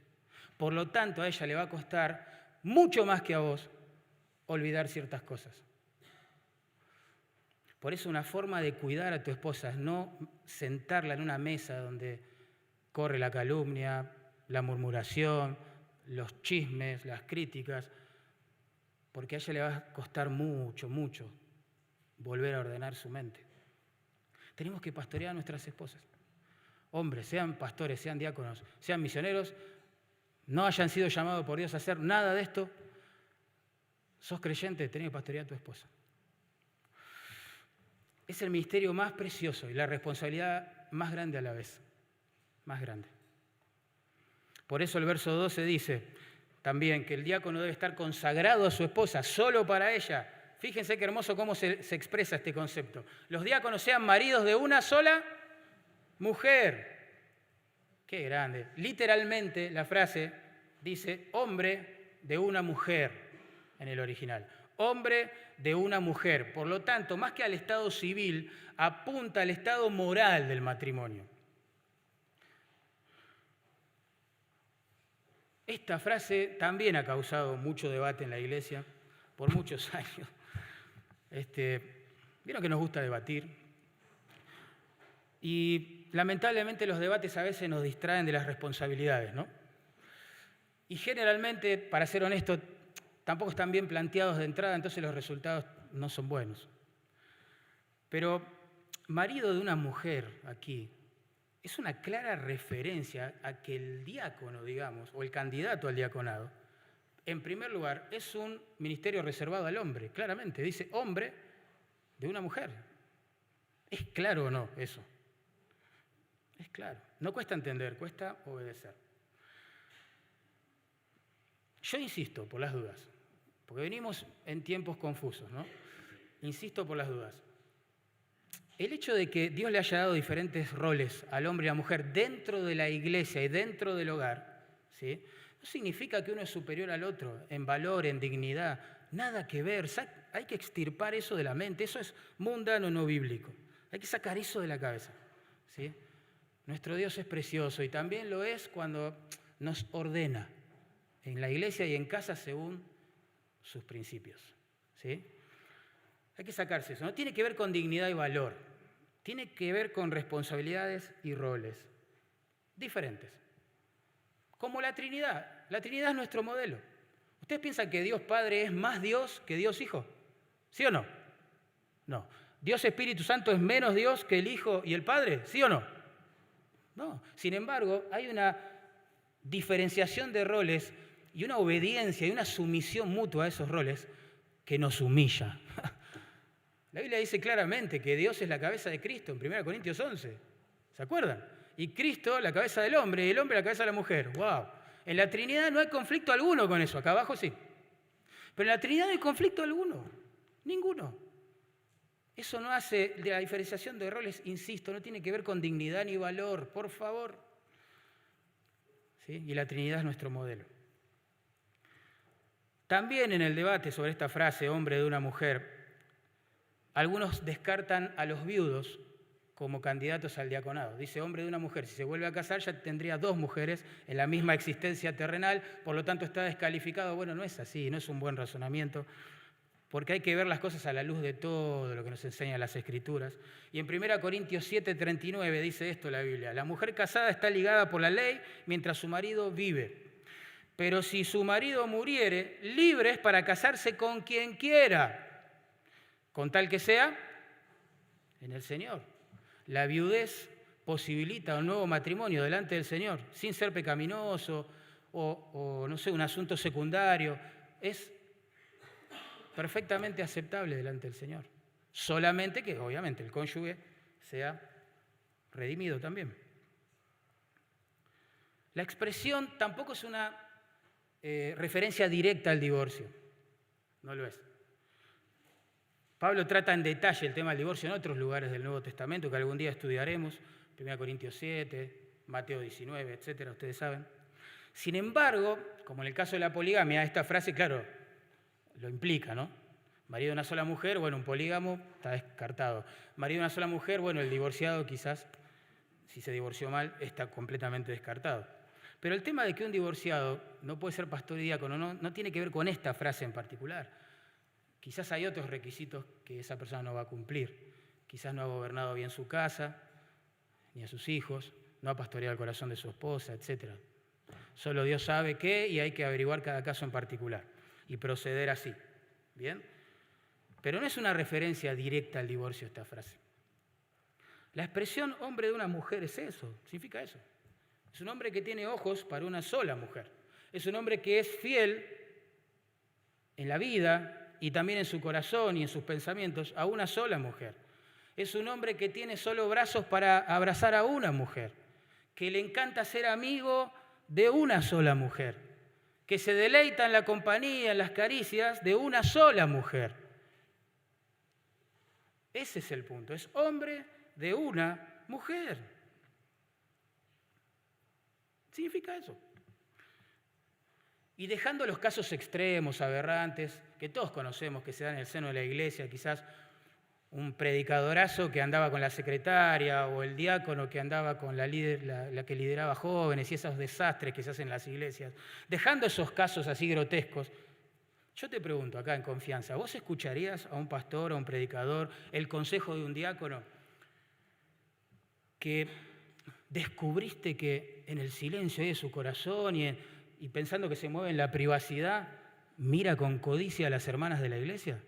Por lo tanto, a ella le va a costar mucho más que a vos olvidar ciertas cosas. Por eso una forma de cuidar a tu esposa es no sentarla en una mesa donde corre la calumnia, la murmuración, los chismes, las críticas, porque a ella le va a costar mucho, mucho volver a ordenar su mente. Tenemos que pastorear a nuestras esposas. Hombres, sean pastores, sean diáconos, sean misioneros, no hayan sido llamados por Dios a hacer nada de esto. Sos creyente, tenés que pastorear a tu esposa. Es el ministerio más precioso y la responsabilidad más grande a la vez. Más grande. Por eso el verso 12 dice también que el diácono debe estar consagrado a su esposa, solo para ella. Fíjense qué hermoso cómo se expresa este concepto. Los diáconos sean maridos de una sola mujer. Qué grande. Literalmente la frase dice hombre de una mujer en el original. Hombre de una mujer. Por lo tanto, más que al estado civil, apunta al estado moral del matrimonio. Esta frase también ha causado mucho debate en la iglesia por muchos años. Vieron que nos gusta debatir. Y lamentablemente los debates a veces nos distraen de las responsabilidades, ¿no? Y generalmente, para ser honesto, tampoco están bien planteados de entrada, entonces los resultados no son buenos. Pero marido de una mujer aquí es una clara referencia a que el diácono, digamos, o el candidato al diaconado, en primer lugar, es un ministerio reservado al hombre, claramente. Dice hombre de una mujer. ¿Es claro o no eso? Es claro. No cuesta entender, cuesta obedecer. Yo insisto, por las dudas, porque venimos en tiempos confusos, ¿no? Insisto por las dudas. El hecho de que Dios le haya dado diferentes roles al hombre y a la mujer dentro de la iglesia y dentro del hogar, ¿sí?, no significa que uno es superior al otro en valor, en dignidad. Nada que ver. Hay que extirpar eso de la mente. Eso es mundano, no bíblico. Hay que sacar eso de la cabeza, ¿sí? Nuestro Dios es precioso y también lo es cuando nos ordena en la iglesia y en casa según sus principios, ¿sí? Hay que sacarse eso. No tiene que ver con dignidad y valor. Tiene que ver con responsabilidades y roles diferentes. Como la Trinidad. La Trinidad es nuestro modelo. ¿Ustedes piensan que Dios Padre es más Dios que Dios Hijo? ¿Sí o no? No. ¿Dios Espíritu Santo es menos Dios que el Hijo y el Padre? ¿Sí o no? No. Sin embargo, hay una diferenciación de roles y una obediencia y una sumisión mutua a esos roles que nos humilla. La Biblia dice claramente que Dios es la cabeza de Cristo en 1 Corintios 11. ¿Se acuerdan? Y Cristo la cabeza del hombre y el hombre la cabeza de la mujer. ¡Wow! En la Trinidad no hay conflicto alguno con eso. Acá abajo sí. Pero en la Trinidad no hay conflicto alguno. Ninguno. Eso no hace de la diferenciación de roles, insisto, no tiene que ver con dignidad ni valor, por favor. ¿Sí? Y la Trinidad es nuestro modelo. También en el debate sobre esta frase, hombre de una mujer, algunos descartan a los viudos como candidatos al diaconado. Dice hombre de una mujer, si se vuelve a casar ya tendría dos mujeres en la misma existencia terrenal, por lo tanto está descalificado. Bueno, no es así, no es un buen razonamiento, porque hay que ver las cosas a la luz de todo lo que nos enseñan las Escrituras. Y en 1 Corintios 7:39 dice esto la Biblia: la mujer casada está ligada por la ley mientras su marido vive. Pero si su marido muriere, libre es para casarse con quien quiera, con tal que sea en el Señor. La viudez posibilita un nuevo matrimonio delante del Señor, sin ser pecaminoso o no sé, un asunto secundario. Es perfectamente aceptable delante del Señor. Solamente que, obviamente, el cónyuge sea redimido también. La expresión tampoco es una referencia directa al divorcio. No lo es. Pablo trata en detalle el tema del divorcio en otros lugares del Nuevo Testamento que algún día estudiaremos, 1 Corintios 7, Mateo 19, etcétera, ustedes saben. Sin embargo, como en el caso de la poligamia, esta frase, claro, lo implica, ¿no? Marido de una sola mujer, bueno, un polígamo está descartado. Marido de una sola mujer, bueno, el divorciado quizás, si se divorció mal, está completamente descartado. Pero el tema de que un divorciado no puede ser pastor y diácono no tiene que ver con esta frase en particular. Quizás hay otros requisitos que esa persona no va a cumplir. Quizás no ha gobernado bien su casa, ni a sus hijos, no ha pastoreado el corazón de su esposa, etc. Solo Dios sabe qué y hay que averiguar cada caso en particular y proceder así. ¿Bien? Pero no es una referencia directa al divorcio esta frase. La expresión hombre de una mujer es eso, significa eso. Es un hombre que tiene ojos para una sola mujer. Es un hombre que es fiel en la vida y también en su corazón y en sus pensamientos a una sola mujer. Es un hombre que tiene solo brazos para abrazar a una mujer, que le encanta ser amigo de una sola mujer, que se deleita en la compañía, en las caricias de una sola mujer. Ese es el punto, es hombre de una mujer. Significa eso. Y dejando los casos extremos, aberrantes, que todos conocemos que se dan en el seno de la iglesia, quizás un predicadorazo que andaba con la secretaria o el diácono que andaba con la que lideraba jóvenes y esos desastres que se hacen en las iglesias. Dejando esos casos así grotescos, yo te pregunto acá en confianza, ¿vos escucharías a un pastor, a un predicador, el consejo de un diácono que descubriste que en el silencio de su corazón y pensando que se mueve en la privacidad, mira con codicia a las hermanas de la iglesia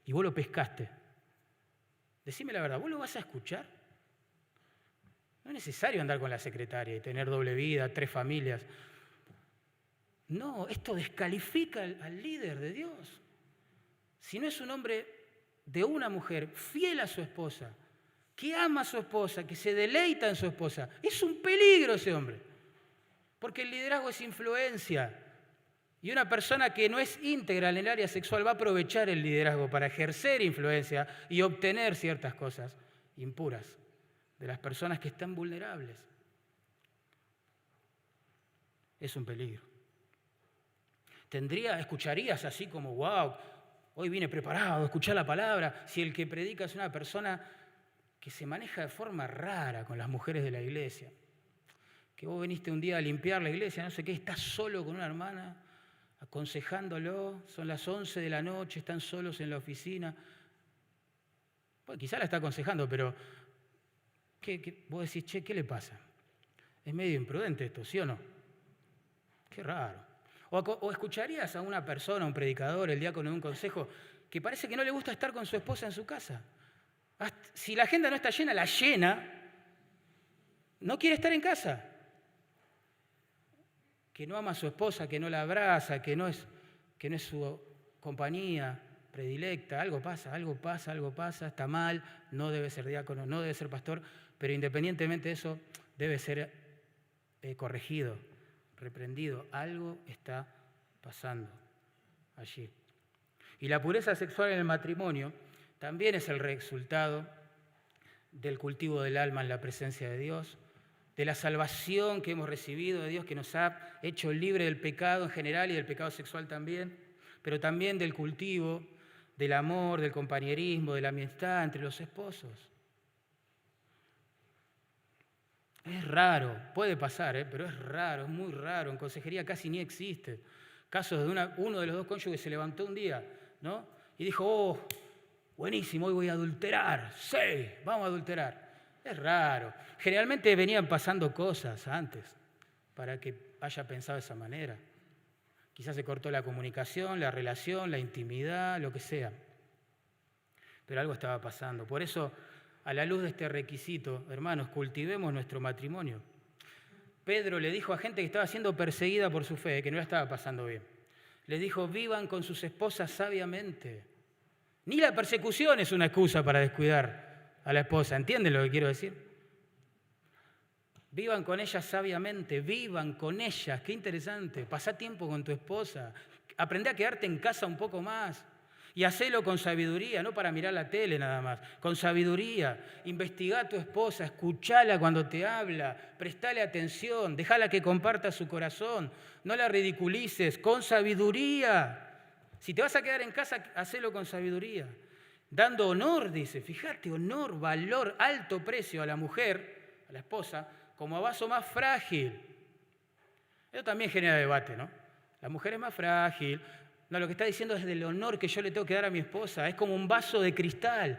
y vos lo pescaste? Decime la verdad, ¿vos lo vas a escuchar? No es necesario andar con la secretaria y tener doble vida, 3 familias. No, esto descalifica al líder de Dios. Si no es un hombre de una mujer fiel a su esposa, que ama a su esposa, que se deleita en su esposa, es un peligro ese hombre. Porque el liderazgo es influencia. Y una persona que no es íntegra en el área sexual va a aprovechar el liderazgo para ejercer influencia y obtener ciertas cosas impuras de las personas que están vulnerables. Es un peligro. Escucharías así como, wow, hoy vine preparado a escuchar la palabra, si el que predica es una persona que se maneja de forma rara con las mujeres de la iglesia, que vos viniste un día a limpiar la iglesia, no sé qué, estás solo con una hermana, aconsejándolo, son las 11 de la noche, están solos en la oficina. Bueno, quizá la está aconsejando, pero vos decís, che, ¿qué le pasa? Es medio imprudente esto, ¿sí o no? Qué raro. O escucharías a una persona, un predicador, el diácono de un consejo, que parece que no le gusta estar con su esposa en su casa. Si la agenda no está llena, la llena, no quiere estar en casa. Que no ama a su esposa, que no la abraza, que no es su compañía predilecta, algo pasa, está mal, no debe ser diácono, no debe ser pastor, pero independientemente de eso, debe ser corregido, reprendido, algo está pasando allí. Y la pureza sexual en el matrimonio también es el resultado del cultivo del alma en la presencia de Dios, de la salvación que hemos recibido de Dios, que nos ha hecho libre del pecado en general y del pecado sexual también, pero también del cultivo, del amor, del compañerismo, de la amistad entre los esposos. Es raro, puede pasar, pero es raro, es muy raro. En consejería casi ni existe. Casos de uno de los dos cónyuges se levantó un día, ¿no? Y dijo, oh, buenísimo, hoy voy a adulterar. Sí, vamos a adulterar. Es raro. Generalmente venían pasando cosas antes para que haya pensado de esa manera. Quizás se cortó la comunicación, la relación, la intimidad, lo que sea. Pero algo estaba pasando. Por eso, a la luz de este requisito, hermanos, cultivemos nuestro matrimonio. Pedro le dijo a gente que estaba siendo perseguida por su fe, que no la estaba pasando bien. Le dijo, vivan con sus esposas sabiamente. Ni la persecución es una excusa para descuidar a la esposa. ¿Entienden lo que quiero decir? Vivan con ellas sabiamente, vivan con ellas. Qué interesante. Pasá tiempo con tu esposa. Aprende a quedarte en casa un poco más. Y hacelo con sabiduría, no para mirar la tele nada más. Con sabiduría. Investigá a tu esposa, escuchala cuando te habla, prestale atención, dejala que comparta su corazón. No la ridiculices, con sabiduría. Si te vas a quedar en casa, hacelo con sabiduría. Dando honor, dice, fíjate, honor, valor, alto precio a la mujer, a la esposa, como a vaso más frágil. Eso también genera debate, ¿no? La mujer es más frágil. No, lo que está diciendo es del honor que yo le tengo que dar a mi esposa. Es como un vaso de cristal.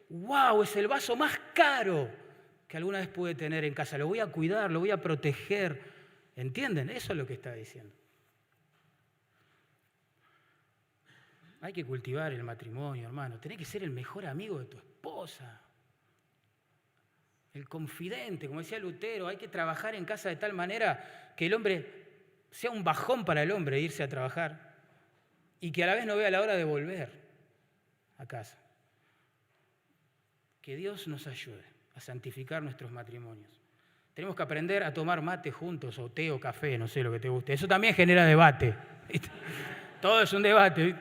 ¡Wow! Es el vaso más caro que alguna vez pude tener en casa. Lo voy a cuidar, lo voy a proteger. ¿Entienden? Eso es lo que está diciendo. Hay que cultivar el matrimonio, hermano. Tenés que ser el mejor amigo de tu esposa. El confidente, como decía Lutero. Hay que trabajar en casa de tal manera que el hombre sea un bajón para el hombre irse a trabajar y que a la vez no vea la hora de volver a casa. Que Dios nos ayude a santificar nuestros matrimonios. Tenemos que aprender a tomar mate juntos, o té o café, no sé lo que te guste. Eso también genera debate. Todo es un debate.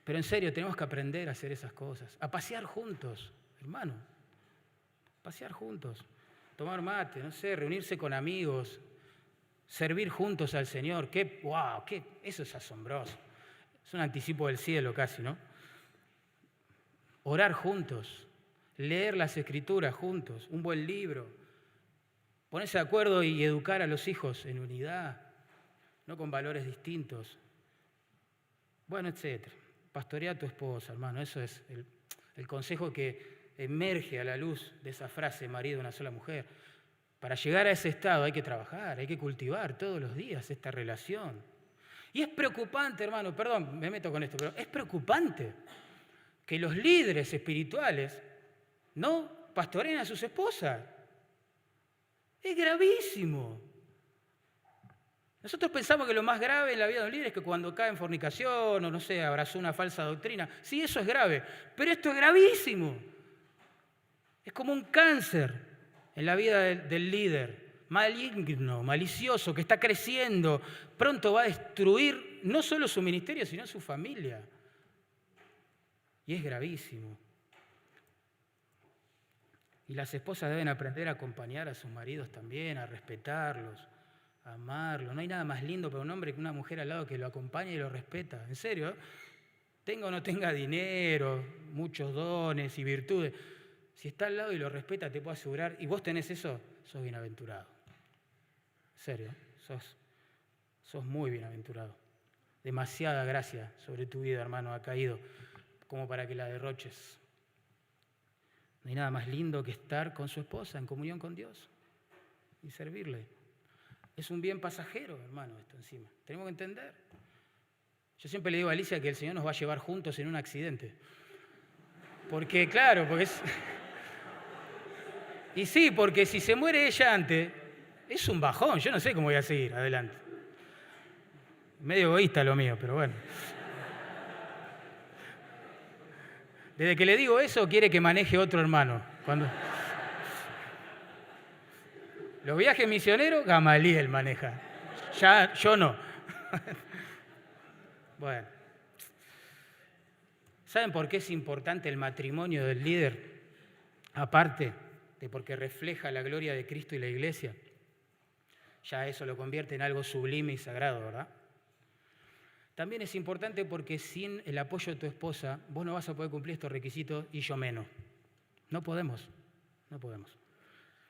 Pero en serio, tenemos que aprender a hacer esas cosas. A pasear juntos, hermano. Pasear juntos. Tomar mate, no sé, reunirse con amigos. Servir juntos al Señor. ¡Wow! Eso es asombroso. Es un anticipo del cielo casi, ¿no? Orar juntos. Leer las Escrituras juntos. Un buen libro. Ponerse de acuerdo y educar a los hijos en unidad. No con valores distintos. Bueno, etcétera. Pastorea a tu esposa, hermano. Eso es el consejo que emerge a la luz de esa frase, marido, una sola mujer. Para llegar a ese estado hay que trabajar, hay que cultivar todos los días esta relación. Y es preocupante, hermano, perdón, me meto con esto, pero es preocupante que los líderes espirituales no pastoreen a sus esposas. Es gravísimo. Nosotros pensamos que lo más grave en la vida de un líder es que cuando cae en fornicación o, no sé, abrazó una falsa doctrina. Sí, eso es grave, pero esto es gravísimo. Es como un cáncer en la vida del líder, maligno, malicioso, que está creciendo. Pronto va a destruir no solo su ministerio, sino su familia. Y es gravísimo. Y las esposas deben aprender a acompañar a sus maridos también, a respetarlos, a amarlos. No hay nada más lindo para un hombre que una mujer al lado que lo acompaña y lo respeta. En serio, ¿eh? Tenga o no tenga dinero, muchos dones y virtudes. Si está al lado y lo respeta, te puedo asegurar, y vos tenés eso, sos bienaventurado. En serio, sos muy bienaventurado. Demasiada gracia sobre tu vida, hermano, ha caído como para que la derroches. No hay nada más lindo que estar con su esposa en comunión con Dios y servirle. Es un bien pasajero, hermano, esto encima. Tenemos que entender. Yo siempre le digo a Alicia que el Señor nos va a llevar juntos en un accidente. Porque, claro, porque es... Y sí, porque si se muere ella antes, es un bajón. Yo no sé cómo voy a seguir adelante. Medio egoísta lo mío, pero bueno. Desde que le digo eso, quiere que maneje otro hermano. Los viajes misioneros, Gamaliel maneja. Ya, yo no. Bueno. ¿Saben por qué es importante el matrimonio del líder? Aparte de porque refleja la gloria de Cristo y la Iglesia. Ya eso lo convierte en algo sublime y sagrado, ¿verdad? También es importante porque sin el apoyo de tu esposa, vos no vas a poder cumplir estos requisitos y yo menos. No podemos.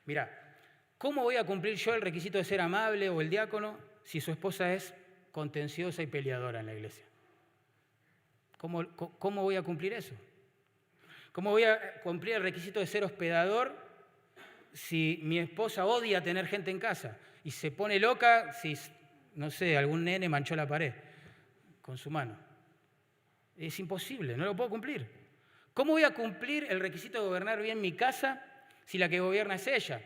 Mirá, ¿cómo voy a cumplir yo el requisito de ser amable o el diácono si su esposa es contenciosa y peleadora en la iglesia? ¿Cómo voy a cumplir eso? ¿Cómo voy a cumplir el requisito de ser hospedador si mi esposa odia tener gente en casa y se pone loca si, no sé, algún nene manchó la pared con su mano? Es imposible, no lo puedo cumplir. ¿Cómo voy a cumplir el requisito de gobernar bien mi casa si la que gobierna es ella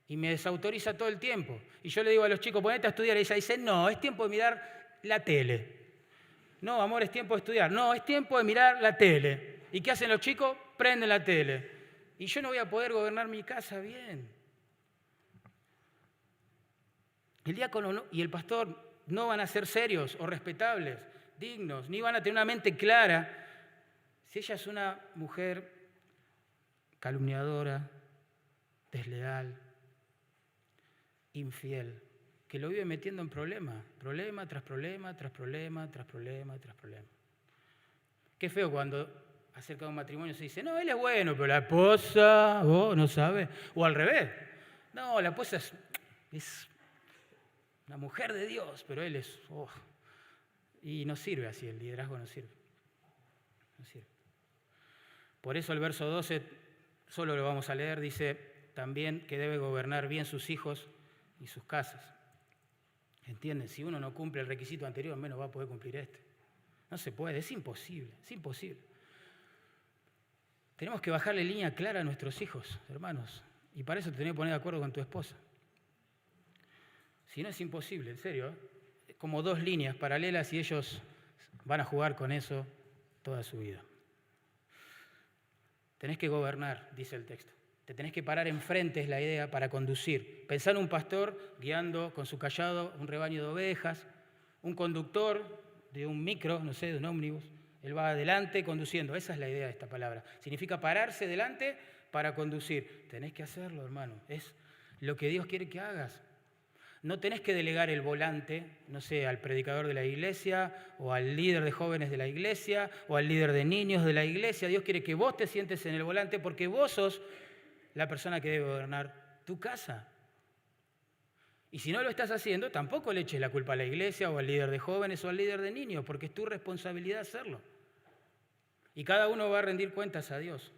y me desautoriza todo el tiempo? Y yo le digo a los chicos, ponete a estudiar, y ella dice, no, es tiempo de mirar la tele. No, amor, es tiempo de estudiar. No, es tiempo de mirar la tele. ¿Y qué hacen los chicos? Prenden la tele. Y yo no voy a poder gobernar mi casa bien. El diácono y el pastor no van a ser serios o respetables, dignos, ni van a tener una mente clara si ella es una mujer calumniadora, desleal, infiel, que lo vive metiendo en problema tras problema, tras problema, tras problema, tras problema. Qué feo cuando acerca de un matrimonio se dice, no, él es bueno, pero la esposa, no sabe. O al revés, No, la esposa es una mujer de Dios, pero él es... Y no sirve así, el liderazgo no sirve. No sirve. Por eso el verso 12, solo lo vamos a leer, dice también que debe gobernar bien sus hijos y sus casas. ¿Entienden? Si uno no cumple el requisito anterior, menos va a poder cumplir este. No se puede, es imposible, es imposible. Tenemos que bajarle línea clara a nuestros hijos, hermanos, y para eso te tenés que poner de acuerdo con tu esposa. Si no, es imposible, en serio. Como dos líneas paralelas y ellos van a jugar con eso toda su vida. Tenés que gobernar, dice el texto. Te tenés que parar enfrente, es la idea, para conducir. Pensá en un pastor guiando con su cayado un rebaño de ovejas, un conductor de un micro, no sé, de un ómnibus. Él va adelante conduciendo. Esa es la idea de esta palabra. Significa pararse delante para conducir. Tenés que hacerlo, hermano. Es lo que Dios quiere que hagas. No tenés que delegar el volante, no sé, al predicador de la iglesia o al líder de jóvenes de la iglesia o al líder de niños de la iglesia. Dios quiere que vos te sientes en el volante porque vos sos la persona que debe gobernar tu casa. Y si no lo estás haciendo, tampoco le eches la culpa a la iglesia o al líder de jóvenes o al líder de niños, porque es tu responsabilidad hacerlo. Y cada uno va a rendir cuentas a Dios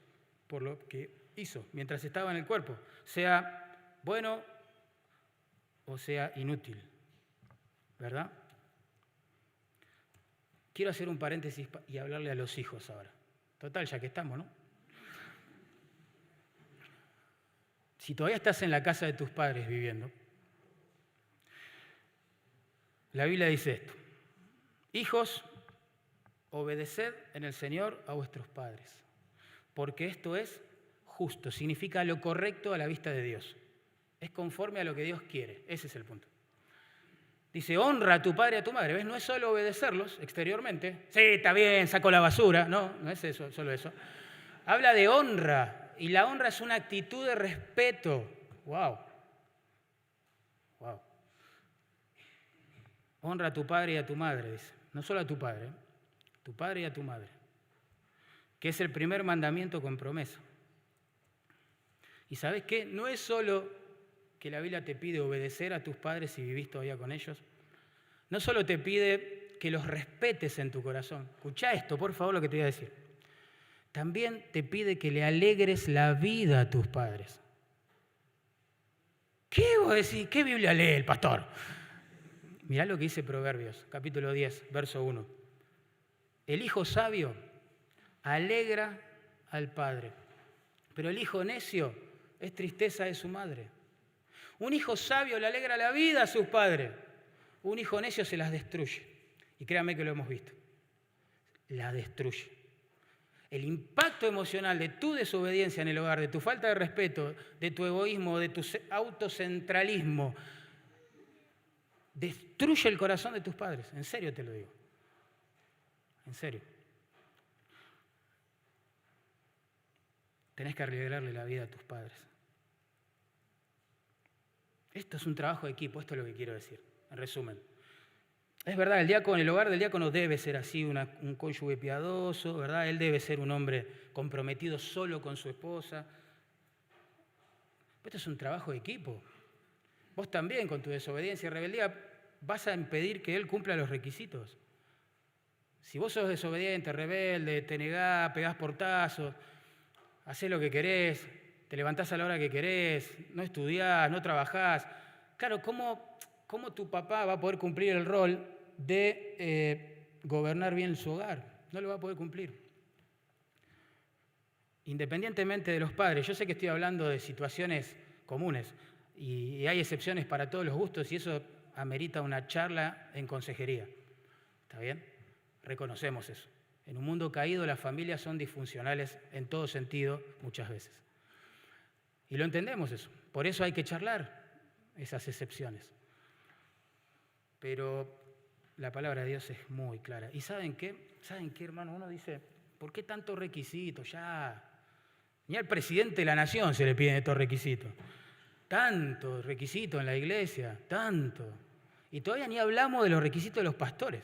por lo que hizo mientras estaba en el cuerpo, sea bueno o sea inútil, ¿verdad? Quiero hacer un paréntesis y hablarle a los hijos ahora. Total, ya que estamos, ¿no? Si todavía estás en la casa de tus padres viviendo, la Biblia dice esto: hijos, obedeced en el Señor a vuestros padres, porque esto es justo, significa lo correcto a la vista de Dios. Es conforme a lo que Dios quiere. Ese es el punto. Dice, honra a tu padre y a tu madre. ¿Ves? No es solo obedecerlos exteriormente. Sí, está bien, saco la basura. No, no es eso, solo eso. Habla de honra. Y la honra es una actitud de respeto. ¡Wow! ¡Wow! Honra a tu padre y a tu madre, dice. No solo a tu padre y a tu madre. Que es el primer mandamiento con promesa. ¿Y sabes qué? No es solo que la Biblia te pide obedecer a tus padres si vivís todavía con ellos. No solo te pide que los respetes en tu corazón. Escuchá esto, por favor, lo que te voy a decir. También te pide que le alegres la vida a tus padres. ¿Qué vos decís? ¿Qué Biblia lee el pastor? Mirá lo que dice Proverbios, capítulo 10, verso 1. El hijo sabio alegra al padre, pero el hijo necio es tristeza de su madre. Un hijo sabio le alegra la vida a sus padres. Un hijo necio se las destruye. Y créanme que lo hemos visto. Las destruye. El impacto emocional de tu desobediencia en el hogar, de tu falta de respeto, de tu egoísmo, de tu autocentralismo, destruye el corazón de tus padres. En serio te lo digo. En serio. Tenés que alegrarle la vida a tus padres. Esto es un trabajo de equipo, esto es lo que quiero decir, en resumen. Es verdad, el hogar del diácono debe ser así, un cónyuge piadoso, ¿verdad? Él debe ser un hombre comprometido solo con su esposa. Pero esto es un trabajo de equipo. Vos también, con tu desobediencia y rebeldía, vas a impedir que él cumpla los requisitos. Si vos sos desobediente, rebelde, te negás, pegás portazos, hacés lo que querés, te levantás a la hora que querés, no estudiás, no trabajás. Claro, ¿cómo tu papá va a poder cumplir el rol de gobernar bien su hogar? No lo va a poder cumplir. Independientemente de los padres, yo sé que estoy hablando de situaciones comunes y hay excepciones para todos los gustos y eso amerita una charla en consejería. ¿Está bien? Reconocemos eso. En un mundo caído las familias son disfuncionales en todo sentido muchas veces. Y lo entendemos eso. Por eso hay que charlar esas excepciones. Pero la palabra de Dios es muy clara. ¿Y saben qué? ¿Saben qué, hermano? Uno dice, ¿por qué tantos requisitos? Ya, ni al presidente de la nación se le piden estos requisitos. Tantos requisitos en la iglesia, tanto. Y todavía ni hablamos de los requisitos de los pastores.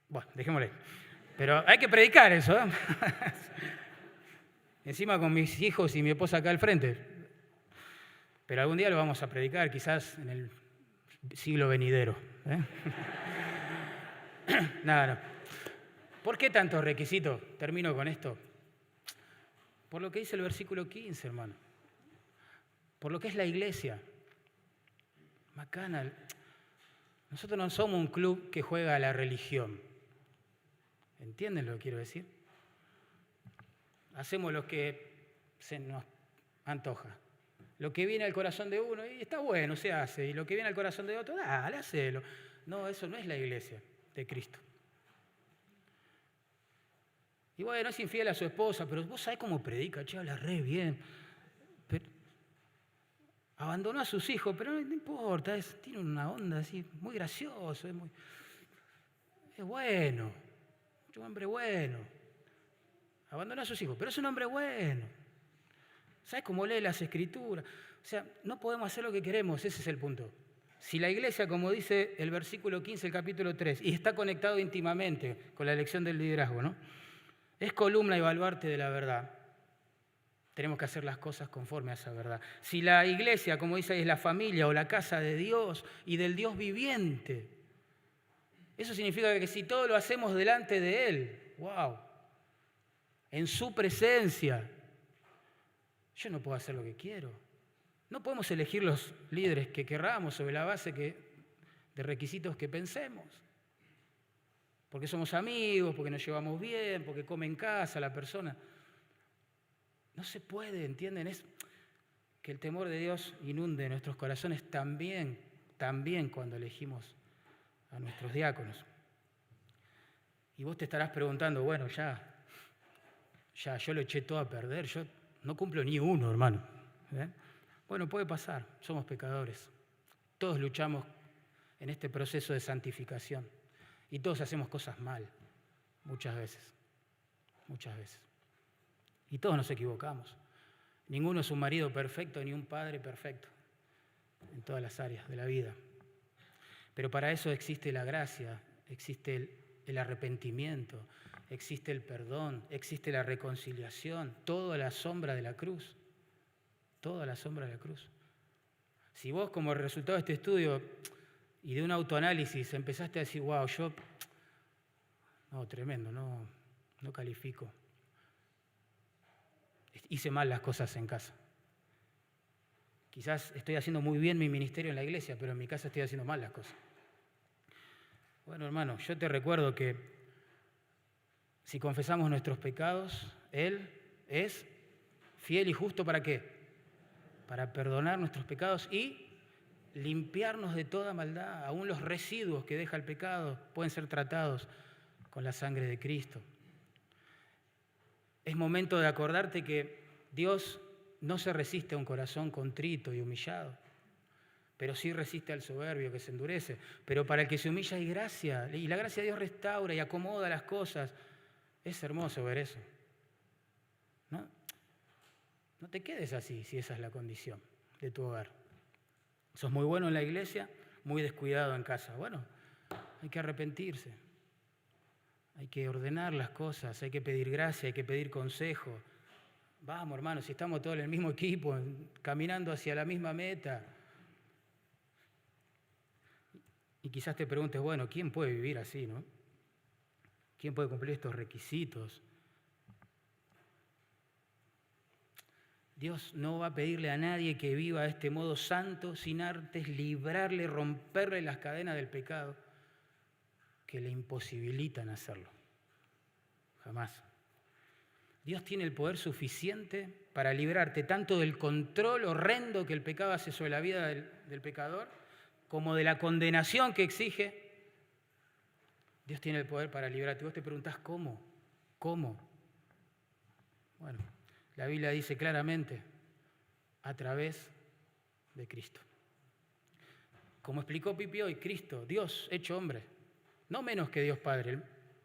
Bueno, dejémosle. Pero hay que predicar eso, ¿eh? Encima con mis hijos y mi esposa acá al frente. Pero algún día lo vamos a predicar, quizás en el siglo venidero. Nada, no. ¿Por qué tantos requisitos? Termino con esto. Por lo que dice el versículo 15, hermano. Por lo que es la iglesia. Macana. Nosotros no somos un club que juega a la religión. ¿Entienden lo que quiero decir? Hacemos lo que se nos antoja. Lo que viene al corazón de uno, y está bueno, se hace. Y lo que viene al corazón de otro, dale, hacelo. No, eso no es la iglesia de Cristo. Y bueno, es infiel a su esposa, pero vos sabés cómo predica, che, habla re bien. Pero abandonó a sus hijos, pero no importa, tiene una onda así, muy gracioso, es bueno, es un hombre bueno. Abandonó a sus hijos, pero es un hombre bueno. ¿Sabes cómo lee las Escrituras? O sea, no podemos hacer lo que queremos, ese es el punto. Si la iglesia, como dice el versículo 15 del capítulo 3, y está conectado íntimamente con la elección del liderazgo, ¿no? Es columna y baluarte de la verdad. Tenemos que hacer las cosas conforme a esa verdad. Si la iglesia, como dice ahí, es la familia o la casa de Dios y del Dios viviente, eso significa que si todo lo hacemos delante de Él, wow, en su presencia, yo no puedo hacer lo que quiero. No podemos elegir los líderes que querramos sobre la base de requisitos que pensemos. Porque somos amigos, porque nos llevamos bien, porque come en casa la persona. No se puede, ¿entienden? Es que el temor de Dios inunde nuestros corazones también cuando elegimos a nuestros diáconos. Y vos te estarás preguntando, bueno, ya, yo lo eché todo a perder, yo no cumplo ni uno, hermano. Bueno, puede pasar, somos pecadores. Todos luchamos en este proceso de santificación. Y todos hacemos cosas mal, muchas veces. Y todos nos equivocamos. Ninguno es un marido perfecto ni un padre perfecto en todas las áreas de la vida. Pero para eso existe la gracia, existe el arrepentimiento, existe el perdón, existe la reconciliación, todo a la sombra de la cruz. Todo a la sombra de la cruz. Si vos, como resultado de este estudio y de un autoanálisis, empezaste a decir, wow, tremendo, no califico. Hice mal las cosas en casa. Quizás estoy haciendo muy bien mi ministerio en la iglesia, pero en mi casa estoy haciendo mal las cosas. Bueno, hermano, yo te recuerdo que si confesamos nuestros pecados, Él es fiel y justo ¿para qué? Para perdonar nuestros pecados y limpiarnos de toda maldad. Aún los residuos que deja el pecado pueden ser tratados con la sangre de Cristo. Es momento de acordarte que Dios no se resiste a un corazón contrito y humillado, pero sí resiste al soberbio que se endurece. Pero para el que se humilla hay gracia, y la gracia de Dios restaura y acomoda las cosas. Es hermoso ver eso. No te quedes así si esa es la condición de tu hogar. Sos muy bueno en la iglesia, muy descuidado en casa. Bueno, hay que arrepentirse. Hay que ordenar las cosas, hay que pedir gracia, hay que pedir consejo. Vamos, hermanos, si estamos todos en el mismo equipo, caminando hacia la misma meta. Y quizás te preguntes, bueno, ¿quién puede vivir así, no? ¿Quién puede cumplir estos requisitos? Dios no va a pedirle a nadie que viva de este modo santo sin antes librarle, romperle las cadenas del pecado que le imposibilitan hacerlo. Jamás. Dios tiene el poder suficiente para librarte tanto del control horrendo que el pecado hace sobre la vida del pecador, como de la condenación que exige. Dios tiene el poder para librarte. Vos te preguntás, ¿cómo? ¿Cómo? Bueno, la Biblia dice claramente, a través de Cristo. Como explicó Pipi hoy, Cristo, Dios hecho hombre, no menos que Dios Padre,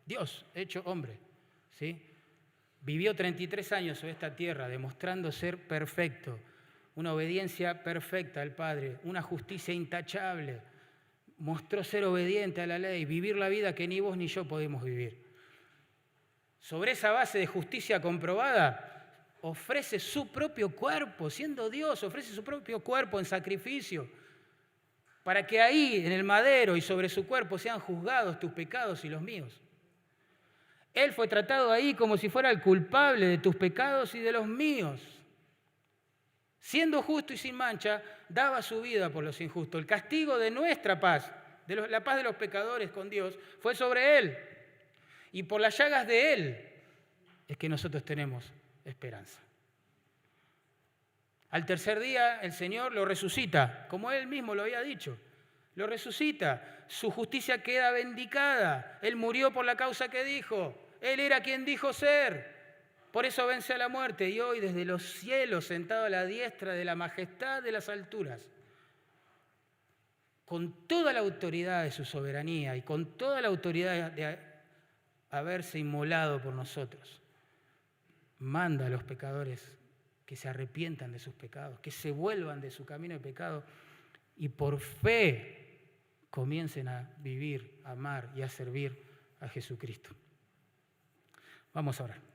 Dios hecho hombre, ¿sí? Vivió 33 años sobre esta tierra demostrando ser perfecto, una obediencia perfecta al Padre, una justicia intachable. Mostró ser obediente a la ley, vivir la vida que ni vos ni yo podemos vivir. Sobre esa base de justicia comprobada, ofrece su propio cuerpo, siendo Dios, ofrece su propio cuerpo en sacrificio, para que ahí, en el madero y sobre su cuerpo, sean juzgados tus pecados y los míos. Él fue tratado ahí como si fuera el culpable de tus pecados y de los míos. Siendo justo y sin mancha, daba su vida por los injustos. El castigo de nuestra paz, la paz de los pecadores con Dios, fue sobre Él. Y por las llagas de Él es que nosotros tenemos esperanza. Al tercer día el Señor lo resucita, como Él mismo lo había dicho. Lo resucita, su justicia queda vindicada. Él murió por la causa que dijo. Él era quien dijo ser. Por eso vence a la muerte y hoy desde los cielos, sentado a la diestra de la majestad de las alturas, con toda la autoridad de su soberanía y con toda la autoridad de haberse inmolado por nosotros, manda a los pecadores que se arrepientan de sus pecados, que se vuelvan de su camino de pecado y por fe comiencen a vivir, a amar y a servir a Jesucristo. Vamos a orar.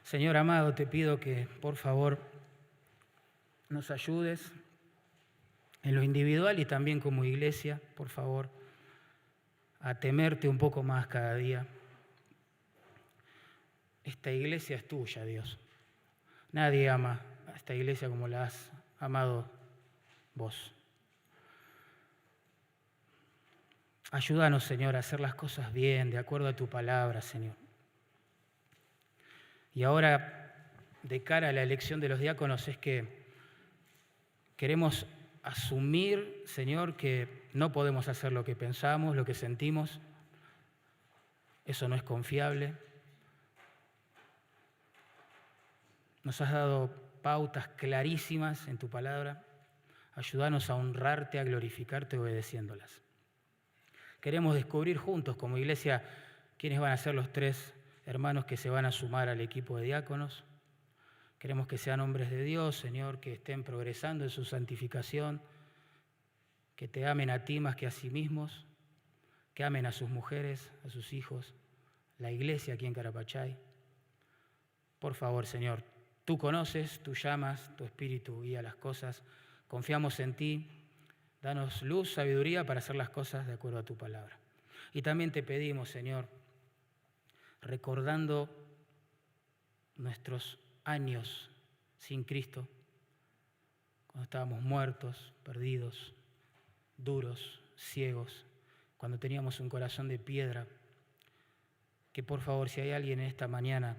Señor amado, te pido que, por favor, nos ayudes en lo individual y también como iglesia, por favor, a temerte un poco más cada día. Esta iglesia es tuya, Dios. Nadie ama a esta iglesia como la has amado vos. Ayúdanos, Señor, a hacer las cosas bien, de acuerdo a tu palabra, Señor. Y ahora, de cara a la elección de los diáconos, es que queremos asumir, Señor, que no podemos hacer lo que pensamos, lo que sentimos. Eso no es confiable. Nos has dado pautas clarísimas en tu palabra. Ayúdanos a honrarte, a glorificarte obedeciéndolas. Queremos descubrir juntos como iglesia quiénes van a ser los 3 hermanos que se van a sumar al equipo de diáconos. Queremos que sean hombres de Dios, Señor, que estén progresando en su santificación, que te amen a ti más que a sí mismos, que amen a sus mujeres, a sus hijos, la iglesia aquí en Carapachay. Por favor, Señor, tú conoces, tú llamas, tu espíritu guía las cosas. Confiamos en ti. Danos luz, sabiduría para hacer las cosas de acuerdo a tu palabra. Y también te pedimos, Señor, recordando nuestros años sin Cristo, cuando estábamos muertos, perdidos, duros, ciegos, cuando teníamos un corazón de piedra, que por favor, si hay alguien en esta mañana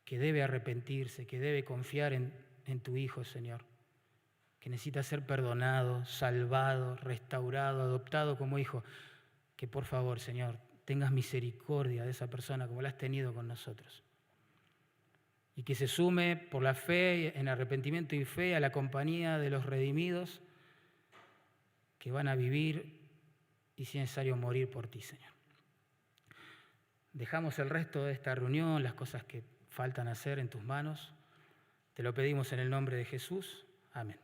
que debe arrepentirse, que debe confiar en tu Hijo, Señor, que necesita ser perdonado, salvado, restaurado, adoptado como hijo, que por favor, Señor, tengas misericordia de esa persona como la has tenido con nosotros. Y que se sume por la fe, en arrepentimiento y fe, a la compañía de los redimidos que van a vivir y si es necesario morir por ti, Señor. Dejamos el resto de esta reunión, las cosas que faltan hacer en tus manos. Te lo pedimos en el nombre de Jesús. Amén.